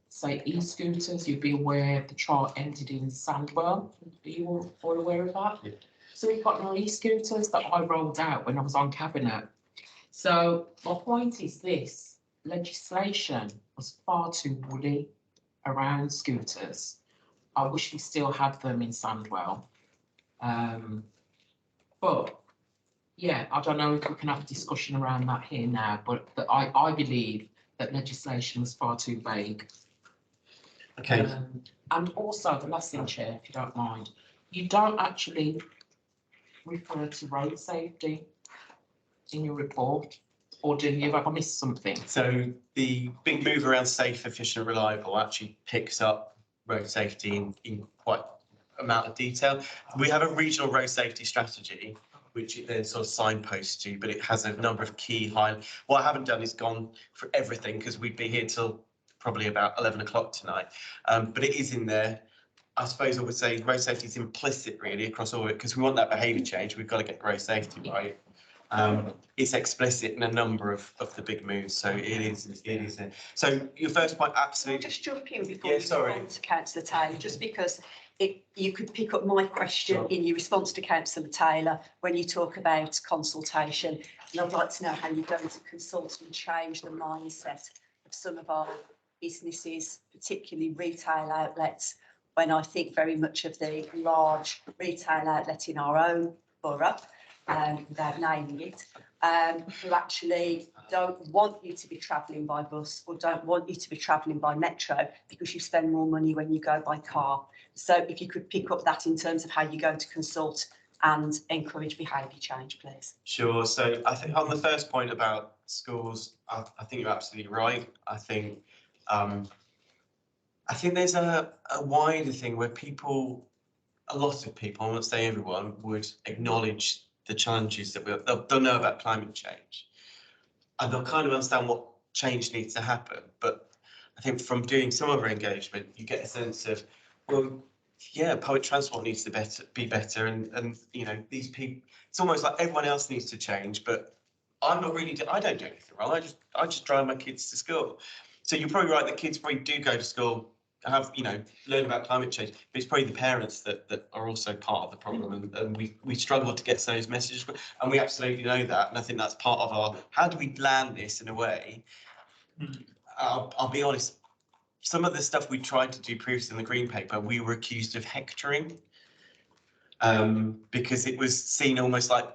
Speaker 13: say, e-scooters, you'd be aware the trial ended in Sandwell. Are you all aware of that? Yeah. So we've got no e-scooters that I rolled out when I was on Cabinet. So my point is this, legislation was far too woolly around scooters. I wish we still had them in Sandwell. But yeah, I don't know if we can have a discussion around that here now, but I believe that legislation was far too vague.
Speaker 3: Okay.
Speaker 13: And also the last thing, Chair, if you don't mind, you don't actually refer to road safety in your report, or do you? Have I missed something?
Speaker 3: So the big move around safe, efficient, reliable actually picks up road safety in quite amount of detail. We have a regional road safety strategy, which it then sort of signposts to, but it has a number of key What I haven't done is gone for everything because we'd be here till probably about 11 o'clock tonight. But it is in there. I suppose I would say road safety is implicit really across all of it because we want that behaviour change. We've got to get road safety right. It's explicit in a number of the big moves, so it is. So your first point, absolutely.
Speaker 1: Just jump in before you respond to Councillor Taylor, just because you could pick up my question in your response to Councillor Taylor when you talk about consultation, and I'd like to know how you're going to consult and change the mindset of some of our businesses, particularly retail outlets, when I think very much of the large retail outlet in our own borough, without naming it, who actually don't want you to be travelling by bus or don't want you to be travelling by metro because you spend more money when you go by car. So if you could pick up that in terms of how you're going to consult and encourage behaviour change, please.
Speaker 3: Sure. So I think on the first point about schools, I think you're absolutely right. I think there's a wider thing where a lot of people, I won't say everyone, would acknowledge the challenges that they'll know about climate change, and they'll kind of understand what change needs to happen. But I think from doing some of our engagement, you get a sense of, well, yeah, public transport needs to be better, and you know, these people, it's almost like everyone else needs to change, but I don't do anything wrong. I just drive my kids to school. So you're probably right, the kids probably do go to school have, learn about climate change, but it's probably the parents that are also part of the problem, and we struggle to get those messages, and we absolutely know that, and I think that's part of our, how do we land this in a way? I'll be honest, some of the stuff we tried to do previously in the green paper, we were accused of hectoring, because it was seen almost like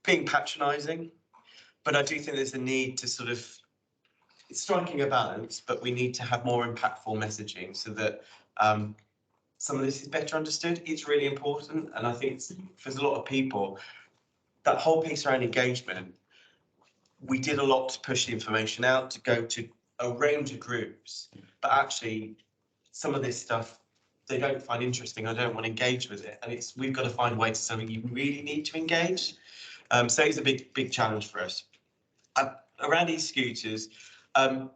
Speaker 3: being patronising, but I do think there's a need to sort of, it's striking a balance, but we need to have more impactful messaging so that some of this is better understood. It's really important, and I think for a lot of people, that whole piece around engagement, we did a lot to push the information out, to go to a range of groups, but actually some of this stuff they don't find interesting. I don't want to engage with it, and we've got to find ways to something you really need to engage. So it's a big challenge for us. Around e-scooters, when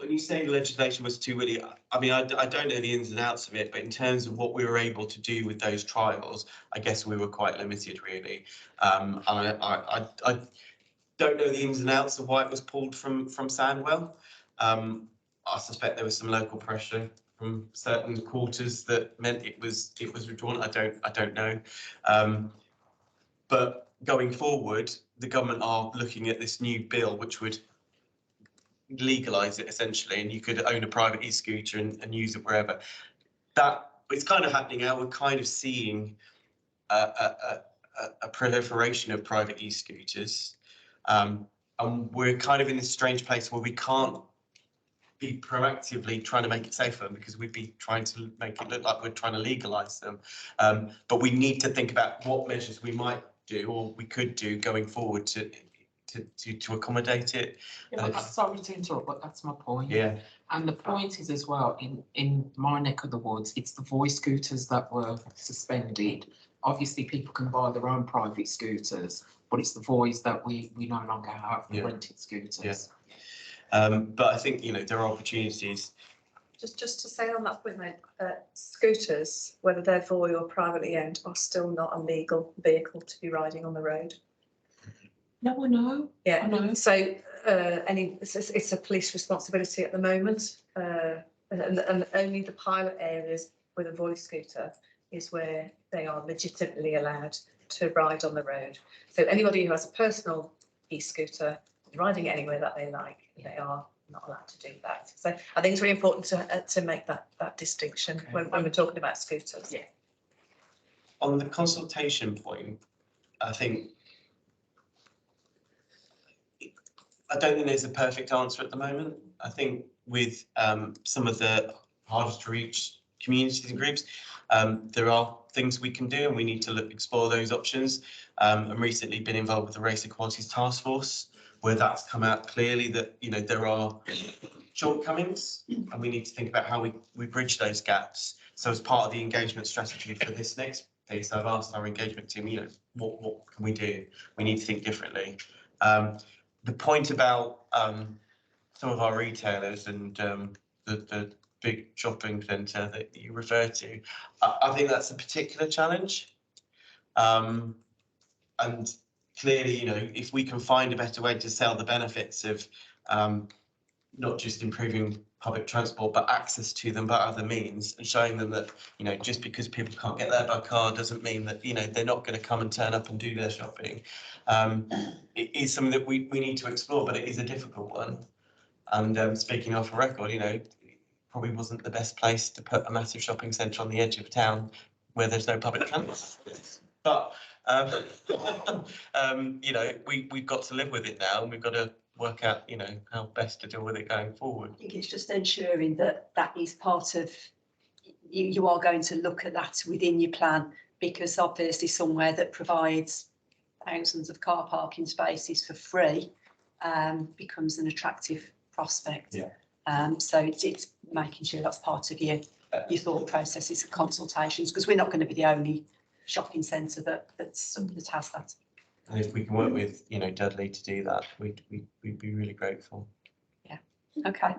Speaker 3: you say the legislation was too woolly, I mean, I don't know the ins and outs of it, but in terms of what we were able to do with those trials, I guess we were quite limited, really. I don't know the ins and outs of why it was pulled from Sandwell. I suspect there was some local pressure from certain quarters that meant it was withdrawn. I don't know. But going forward, the government are looking at this new bill, which would legalise it essentially, and you could own a private e-scooter and use it wherever. That it's kind of happening now. We're kind of seeing a proliferation of private e-scooters, and we're kind of in this strange place where we can't be proactively trying to make it safer, because we'd be trying to make it look like we're trying to legalise them. But we need to think about what measures we might do or we could do going forward to accommodate it.
Speaker 13: Yeah, but sorry to interrupt, but that's my point.
Speaker 3: Yeah.
Speaker 13: And the point is as well, in my neck of the woods, it's the voice scooters that were suspended. Obviously, people can buy their own private scooters, but it's the voice that we no longer have, the rented scooters.
Speaker 3: Yeah. But I think, there are opportunities.
Speaker 14: Just to say on that point, scooters, whether they're void or privately owned, are still not a legal vehicle to be riding on the road.
Speaker 13: No, I know.
Speaker 14: Yeah,
Speaker 13: I know.
Speaker 14: So it's a police responsibility at the moment, and only the pilot areas with a voice scooter is where they are legitimately allowed to ride on the road. So anybody who has a personal e-scooter riding it anywhere that they like, they are not allowed to do that. So I think it's really important to make that distinction when we're talking about scooters.
Speaker 13: Yeah.
Speaker 3: On the consultation point, I don't think there's a perfect answer at the moment. I think with some of the hardest to reach communities and groups, there are things we can do, and we need to explore those options. I've recently been involved with the Race Equalities Task Force, where that's come out clearly that there are shortcomings, and we need to think about how we bridge those gaps. So as part of the engagement strategy for this next piece, I've asked our engagement team, what can we do? We need to think differently. The point about some of our retailers and the big shopping centre that you refer to, I think that's a particular challenge. And clearly, if we can find a better way to sell the benefits of not just improving public transport, but access to them by other means, and showing them that, just because people can't get there by car doesn't mean that, they're not going to come and turn up and do their shopping. It is something that we need to explore, but it is a difficult one. And speaking off a record, probably wasn't the best place to put a massive shopping centre on the edge of town where there's no public transport. But, we've got to live with it now, and we've got to work out, how best to deal with it going forward.
Speaker 1: I think it's just ensuring that is part of, you are going to look at that within your plan, because obviously somewhere that provides thousands of car parking spaces for free becomes an attractive prospect.
Speaker 3: Yeah.
Speaker 1: So it's making sure that's part of your thought processes and consultations, because we're not going to be the only shopping centre that has that.
Speaker 3: And if we can work with, Dudley to do that, we'd be really grateful.
Speaker 1: Yeah. Okay.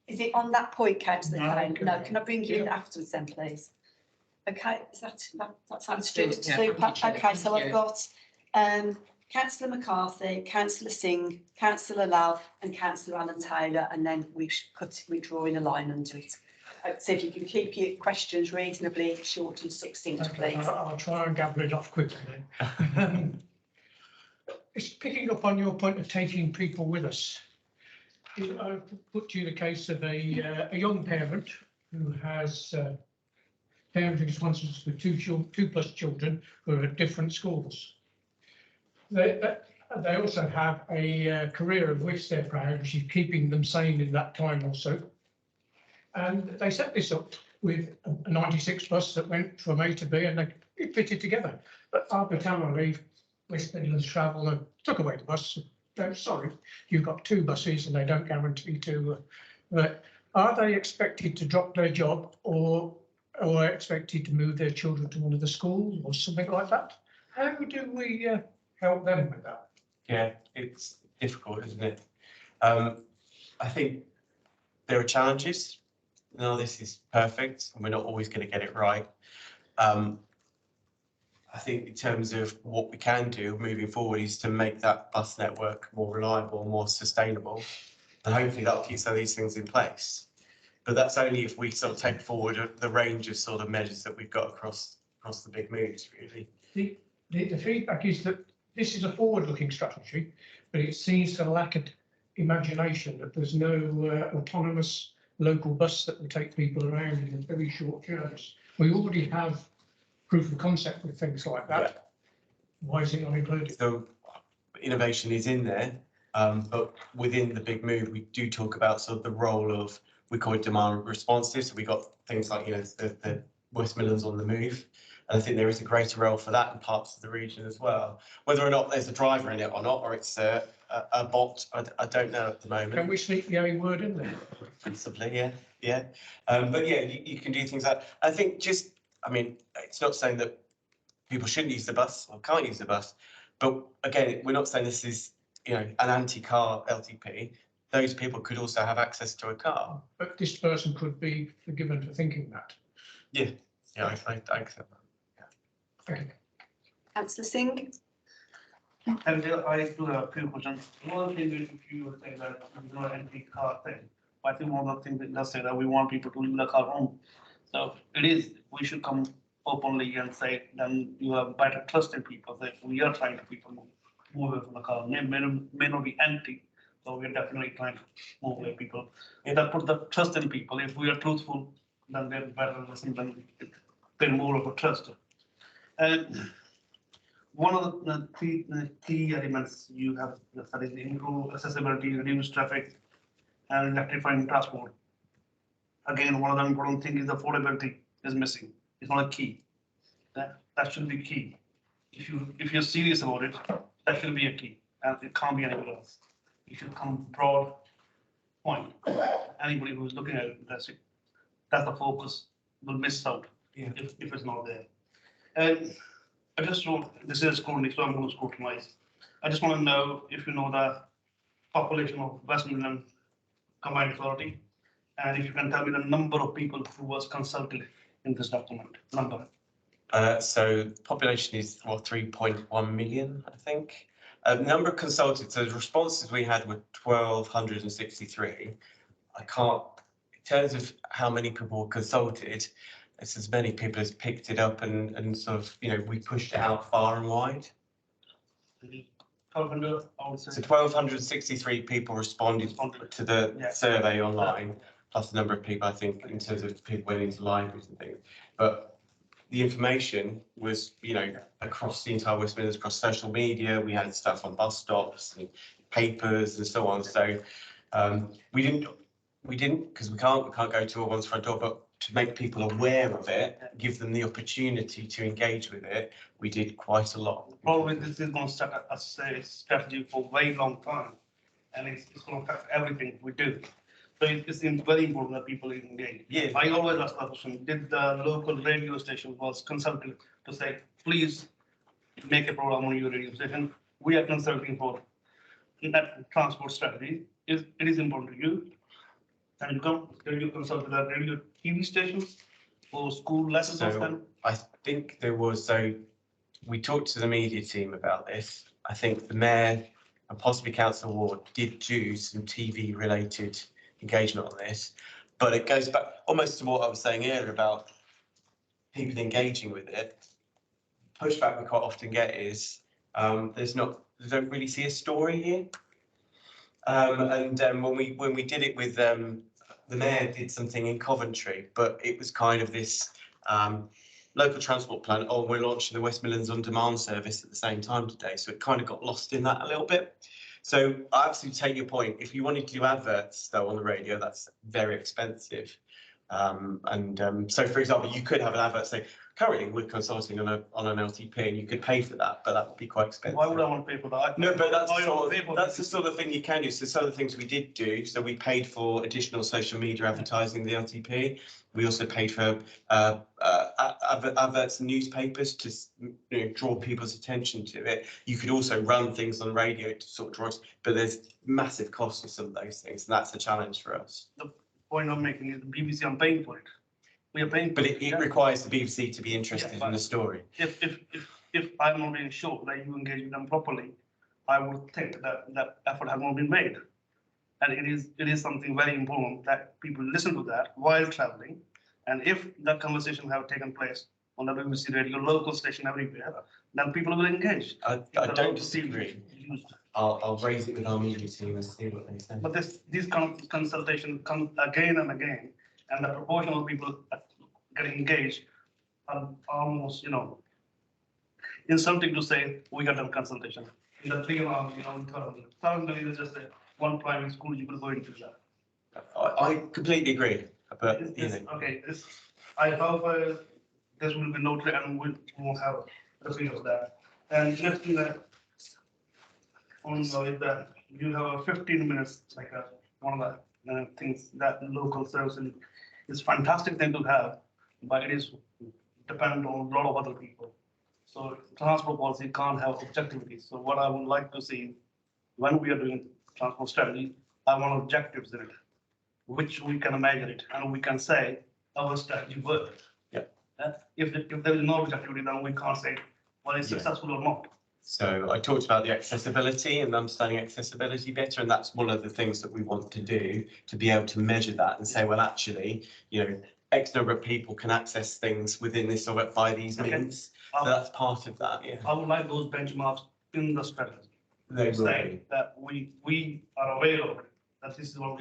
Speaker 1: Is it on that point, Councillor Kane? No. Can I bring you in afterwards then, please? Okay. Is that sounds good?
Speaker 13: Yeah,
Speaker 1: Super. Okay. So I've got Councillor McCarthy, Councillor Singh, Councillor Love and Councillor Alan Taylor, and then we're drawing a line under it. So if you can keep your questions reasonably short and succinct,
Speaker 9: Okay,
Speaker 1: please.
Speaker 9: I'll try and gather it off quickly then. It's picking up on your point of taking people with us. I've put to you the case of a young parent who has parenting responsibilities for two plus children who are at different schools. They also have a career of which they're proud, which is keeping them sane in that time also. And they set this up with a 96 bus that went from A to B and they fitted together. But arbitrarily, West Midlands Travel took away the bus. Sorry, you've got two buses and they don't guarantee to. Are they expected to drop their job or expected to move their children to one of the schools or something like that? How do we help them with that?
Speaker 3: Yeah, it's difficult, isn't it? I think there are challenges. None of this is perfect and we're not always going to get it right. I think in terms of what we can do moving forward is to make that bus network more reliable, more sustainable, and hopefully that'll keep some of these things in place. But that's only if we sort of take forward the range of sort of measures that we've got across the big moves, really.
Speaker 9: The feedback is that this is a forward-looking strategy, but it seems to lack imagination, that there's no autonomous local bus that will take people around in very short journeys. We already have proof of concept with things like that. Yeah. Why is it not included?
Speaker 3: So innovation is in there, but within the big move, we do talk about sort of the role of, we call it demand responsive. So we got things like, the West Midlands on the move. And I think there is a greater role for that in parts of the region as well. Whether or not there's a driver in it or not, or it's a bot, I don't know at the moment.
Speaker 9: Can we sneak the A word in there?
Speaker 3: Possibly, yeah. But yeah, you can do things like, I think it's not saying that people shouldn't use the bus or can't use the bus, but again, we're not saying this is, an anti-car LTP. Those people could also have access to a car.
Speaker 9: But this person could be forgiven for thinking that.
Speaker 3: Yeah, I accept that.
Speaker 9: Thank you.
Speaker 1: Councillor Singh.
Speaker 8: And I do have a few questions. One thing is, if you were saying that it's not an anti-car thing, but I think one of the things that does say that we want people to leave the car home. So it is, we should come openly and say, then you have better trust in people. That we are trying to people move away from the car. May not be empty, so we're definitely trying to move away people. If that put the trust in people, if we are truthful, then they're better listen, then they're more of a trust. And one of the key elements you have studied improve accessibility, reduce traffic, and electrifying transport. Again, one of the important things is affordability is missing. It's not a key. That should be key. If you're serious about it, that should be a key, and it can't be anywhere else. You should come broad point. Anybody who's looking at it, that's the focus, will miss out if it's not there. And I just wrote, this is scrutiny, so I'm going to scrutinize. I just want to know if you know the population of West Midlands Combined Authority, and if you can tell me the number of people who was consulted in this document, number.
Speaker 3: So population is 3.1 million, I think. Number of consulted, so the responses we had were 1,263. I can't, in terms of how many people were consulted, it's as many people as picked it up and sort of, we pushed it out far and wide.
Speaker 8: 1,200, I would say.
Speaker 3: So 1,263 people responded to the survey online, plus the number of people, I think, in terms of people went into libraries and things. But the information was, across the entire West Midlands, across social media. We had stuff on bus stops and papers and so on. So we didn't because we can't go to everyone's front door, but to make people aware of it, give them the opportunity to engage with it, we did quite a lot.
Speaker 8: Probably this is going to start a strategy for a very long time, and it's going to affect everything we do. So it's very important that people engage.
Speaker 3: Yeah.
Speaker 8: I always ask that question, did the local radio station was consulted to say, please make a program on your radio station. We are consulting for that transport strategy. It is important to you. And you consult with the radio TV stations or school lessons of them?
Speaker 3: I think there was, we talked to the media team about this, I think the Mayor and possibly Councillor Ward did do some TV related engagement on this, but it goes back almost to what I was saying earlier about people engaging with it. Pushback we quite often get is they don't really see a story here. When we did it with the Mayor did something in Coventry, but it was kind of this local transport plan. Oh, we're launching the West Midlands On Demand service at the same time today, so it kind of got lost in that a little bit. So I absolutely take your point. If you wanted to do adverts though on the radio, that's very expensive. So, for example, you could have an advert say, currently we're consulting on an LTP, and you could pay for that, but that would be quite expensive.
Speaker 8: Why would I want to pay for that?
Speaker 3: No, but that's the sort of thing you can do. So some of the things we did do, so we paid for additional social media advertising the LTP. We also paid for adverts in newspapers to draw people's attention to it. You could also run things on radio to sort of draw us, but there's massive costs for some of those things, and that's a challenge for us.
Speaker 8: The point I'm making is the BBC, I'm paying for it. We are paying.
Speaker 3: But it requires the BBC to be interested in the story.
Speaker 8: If I'm not being sure that you engage with them properly, I would think that that effort has not been made. And it is something very important that people listen to that while traveling. And if that conversation have taken place on the BBC radio, local station everywhere, then people will engage.
Speaker 3: I don't disagree. I'll raise it with our media team and see what they say.
Speaker 8: But these consultations come again and again, and the proportion of people getting engaged are almost, insulting to say we got a consultation. In the 3 hours, currently there's just one private school you will go into that.
Speaker 3: I completely agree. But
Speaker 8: okay, I hope this will be noted and we won't have a repeat of that. And next thing that is that you have a 15 minutes, like one of the things that local service is fantastic thing to have, but it is dependent on a lot of other people. So transport policy can't have objectivity. So what I would like to see when we are doing transport strategy, I want objectives in it, which we can measure it and we can say our strategy worked.
Speaker 3: Yeah.
Speaker 8: If there is no objectivity, then we can't say whether it's successful or not.
Speaker 3: So I talked about the accessibility and understanding accessibility better, and that's one of the things that we want to do, to be able to measure that and say, well, actually, X number of people can access things within this or by these means. So that's part of that. Yeah.
Speaker 8: I would like those benchmarks in the strategy.
Speaker 3: They will
Speaker 8: say that we are aware of it, that this is what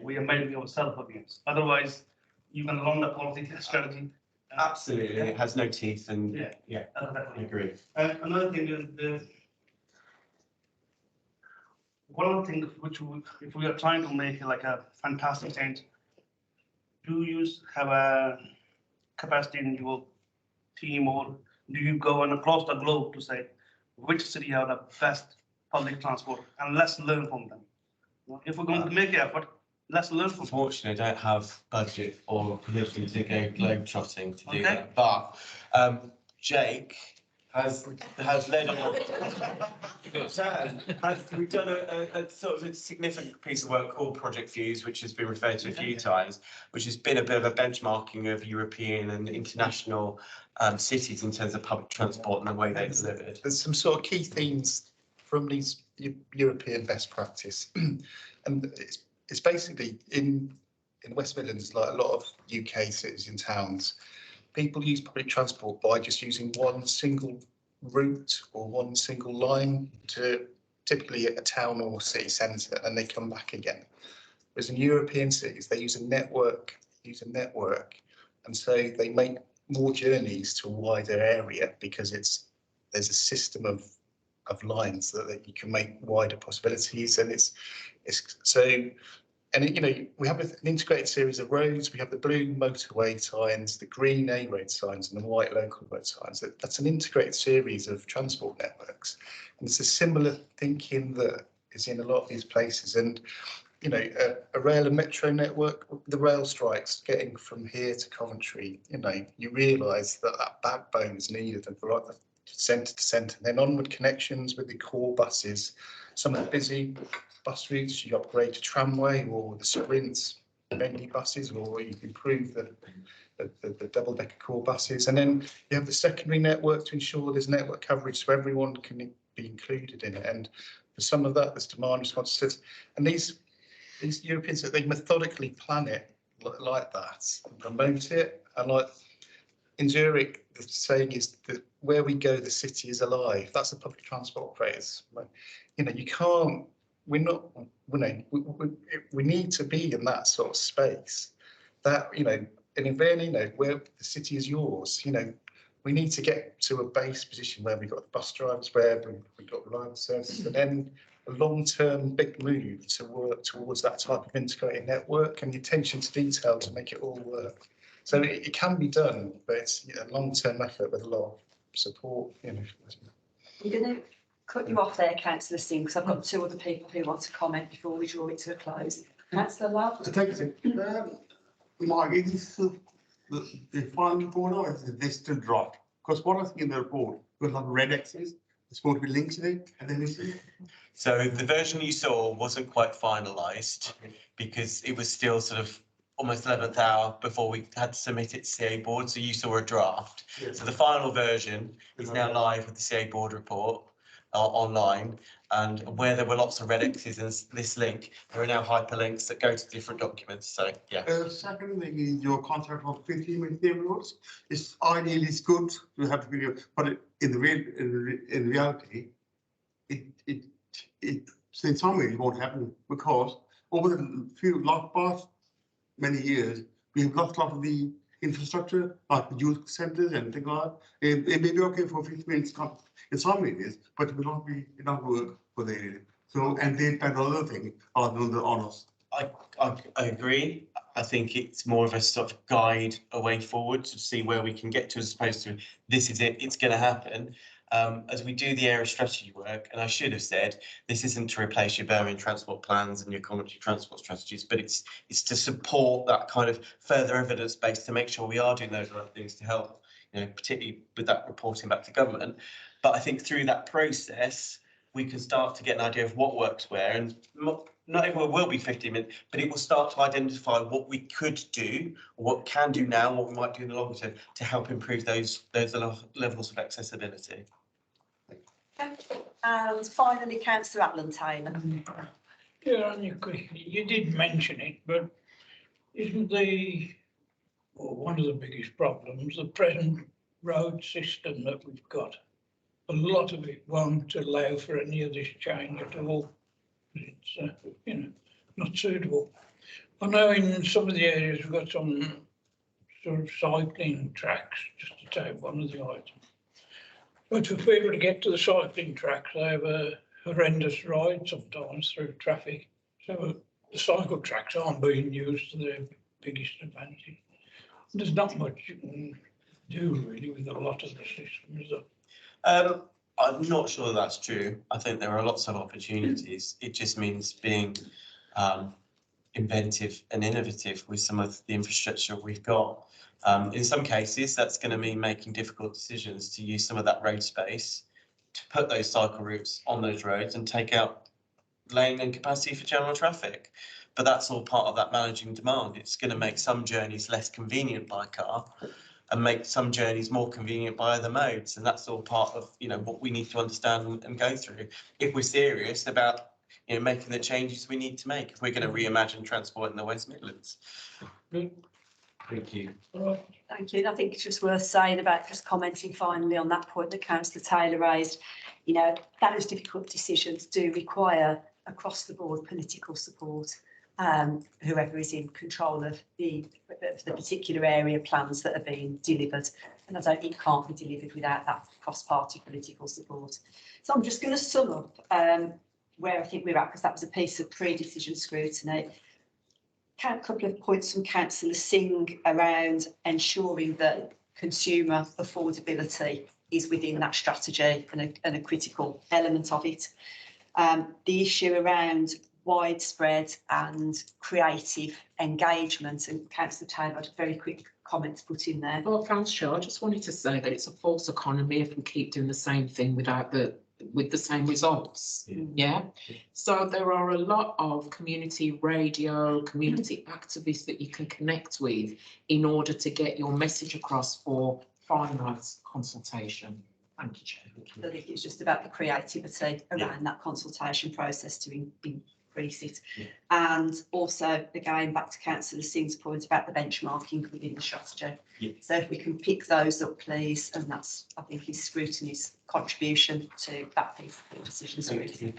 Speaker 8: we are measuring ourselves against. Otherwise, you can run the policy strategy.
Speaker 3: Absolutely, it has no teeth, and yeah, I agree.
Speaker 8: And another thing is one of the things which if we are trying to make like a fantastic change, do you have a capacity in your team, or do you go across the globe to say which city have the best public transport and let's learn from them? If we're going to make an effort, let's learn from them.
Speaker 3: Unfortunately, I don't have budget or permission to go globe trotting to do that, but Jake has led on. We've done a sort of a significant piece of work called Project Fuse, which has been referred to a few times, which has been a bit of a benchmarking of European and international cities in terms of public transport and the way they delivered.
Speaker 17: There's some sort of key themes from these European best practice, and it's basically in West Midlands, like a lot of UK cities and towns, people use public transport by just using one single route or one single line to typically a town or city centre, and they come back again. Whereas in European cities, they use a network, and so they make more journeys to a wider area because there's a system of lines that you can make wider possibilities, and we have an integrated series of roads. We have the blue motorway signs, the green A road signs, and the white local road signs. That's an integrated series of transport networks, and it's a similar thinking that is in a lot of these places. And a rail and metro network, the rail strikes getting from here to Coventry, you realise that backbone is needed and for centre to centre. Then onward connections with the core buses, some of the busy bus routes, you upgrade to tramway or the sprints, bendy buses, or you improve the double-decker core buses. And then you have the secondary network to ensure there's network coverage so everyone can be included in it. And for some of that, there's demand responses. And these Europeans, they methodically plan it like that, and promote it. And like in Zurich, the saying is that where we go, the city is alive. That's the public transport operators. You know, you can't, we're not, you know, we need to be in that sort of space. That, you know, and in Vienna, you know, where the city is yours, you know, we need to get to a base position where we've got the bus drivers, where we've got reliable services, and then a long-term big move to work towards that type of integrated network and the attention to detail to make it all work. So it can be done, but it's a long-term effort with a lot of support. You know.
Speaker 1: I'm going to cut you off there, Councillor Singh, because I've got two other people who want to comment before we draw it to a close. Councillor Love.
Speaker 2: Thank you. Mark, is this the final report or is this still draft? Because what I think in the report, there's a lot of red X's, there's supposed to be links in it, and then this is.
Speaker 3: So the version you saw wasn't quite finalised because it was still sort of almost 11th hour before we had to submit it to CA board. So you saw a draft.
Speaker 2: Yes.
Speaker 3: So the final version is now live with the CA board report online. And where there were lots of red X's in this link, there are now hyperlinks that go to different documents. So yeah.
Speaker 2: Second thing is your concept of 15-minute videos. It's ideally it's good to have the video, but in reality, in some ways it won't happen because over the past many years, we have lost a lot of the infrastructure, like the youth centres and things like that. It may be okay for 15 minutes in some areas, but it will not be enough work for the area. So, and they spend other things other than the honours.
Speaker 3: I agree. I think it's more of a sort of guide, a way forward to see where we can get to, as opposed to this is it, it's going to happen. As we do the area strategy work, and I should have said, this isn't to replace your Birmingham transport plans and your community transport strategies, but it's to support that kind of further evidence base to make sure we are doing those right things to help, you know, particularly with that reporting back to government. But I think through that process, we can start to get an idea of what works where, and not everyone will be 15 minutes, but it will start to identify what we could do, what can do now, what we might do in the longer term to help improve those levels of accessibility.
Speaker 1: And finally, Councillor Atlan-Taylor.
Speaker 5: Yeah, on your question, you did mention it, but isn't one of the biggest problems the present road system that we've got? A lot of it won't allow for any of this change at all. It's you know, not suitable. I know in some of the areas we've got some sort of cycling tracks, just to take one of the items. But for people to get to the cycling tracks, they have a horrendous ride sometimes through traffic. So the cycle tracks aren't being used to their biggest advantage. There's not much you can do really with a lot of the system, is there?
Speaker 3: I'm not sure that's true. I think there are lots of opportunities. It just means being inventive and innovative with some of the infrastructure we've got. In some cases, that's going to mean making difficult decisions to use some of that road space to put those cycle routes on those roads and take out lane and capacity for general traffic. But that's all part of that managing demand. It's going to make some journeys less convenient by car and make some journeys more convenient by other modes. And that's all part of, you know, what we need to understand and go through if we're serious about, you know, making the changes we need to make if we're going to reimagine transport in the West Midlands. Thank you.
Speaker 1: Thank you. And I think it's just worth saying about just commenting finally on that point that Councillor Taylor raised. You know, those difficult decisions do require across the board political support. Whoever is in control of the particular area plans that are being delivered. And I don't think it can't be delivered without that cross-party political support. So I'm just going to sum up where I think we're at, because that was a piece of pre-decision scrutiny. A couple of points from Councillor Singh around ensuring that consumer affordability is within that strategy and a critical element of it. The issue around widespread and creative engagement, and Councillor Taylor had a very quick comment to put in there.
Speaker 13: Well, thanks, Chair. I just wanted to say that it's a false economy if we keep doing the same thing with the same results. Yeah. So there are a lot of community radio, community activists that you can connect with in order to get your message across for finalised consultation.
Speaker 3: Thank you, Chair.
Speaker 1: I think it's just about the creativity around that consultation process to increase it.
Speaker 3: Yeah.
Speaker 1: And also, again, back to Councillor Singh's point about the benchmarking within the strategy.
Speaker 3: Yeah.
Speaker 1: So if we can pick those up, please, and that's, I think, is Scrutiny's contribution to that piece of the decision.
Speaker 3: Thank you.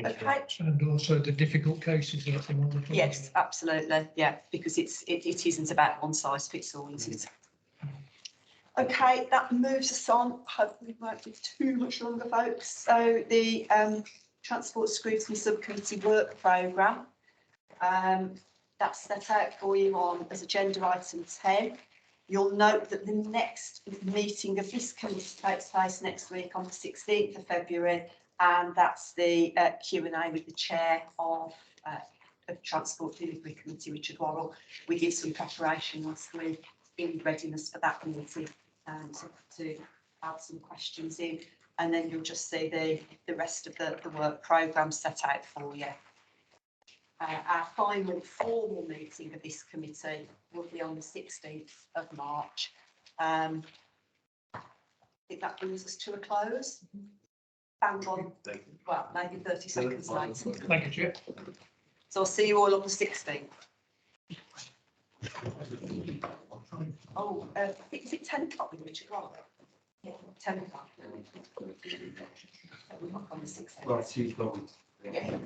Speaker 1: Okay.
Speaker 9: And also the difficult cases that they want to.
Speaker 1: Yes, absolutely. Yeah, because it isn't about one size fits all, is it? Okay, that moves us on. Hopefully, we won't be too much longer, folks. So the Transport Scrutiny Subcommittee Work Programme, that's set out for you on as agenda item 10. You'll note that the next meeting of this committee takes place next week on the 16th of February, and that's the Q&A with the chair of Transport Delivery Committee, Richard Worrell. We did some preparation last week in readiness for that meeting to add some questions in, and then you'll just see the rest of the work programme set out for you. Our final formal meeting of this committee will be on the 16th of March. I think that brings us to a close. Bang on, well, maybe 30 seconds later.
Speaker 9: Thank you, Chair.
Speaker 1: So I'll see you all on the 16th. Oh, is it 10 o'clock with Richard Roller? Yeah, 10 o'clock. On the 16th.
Speaker 3: Right, 2 o'clock.
Speaker 1: Yeah.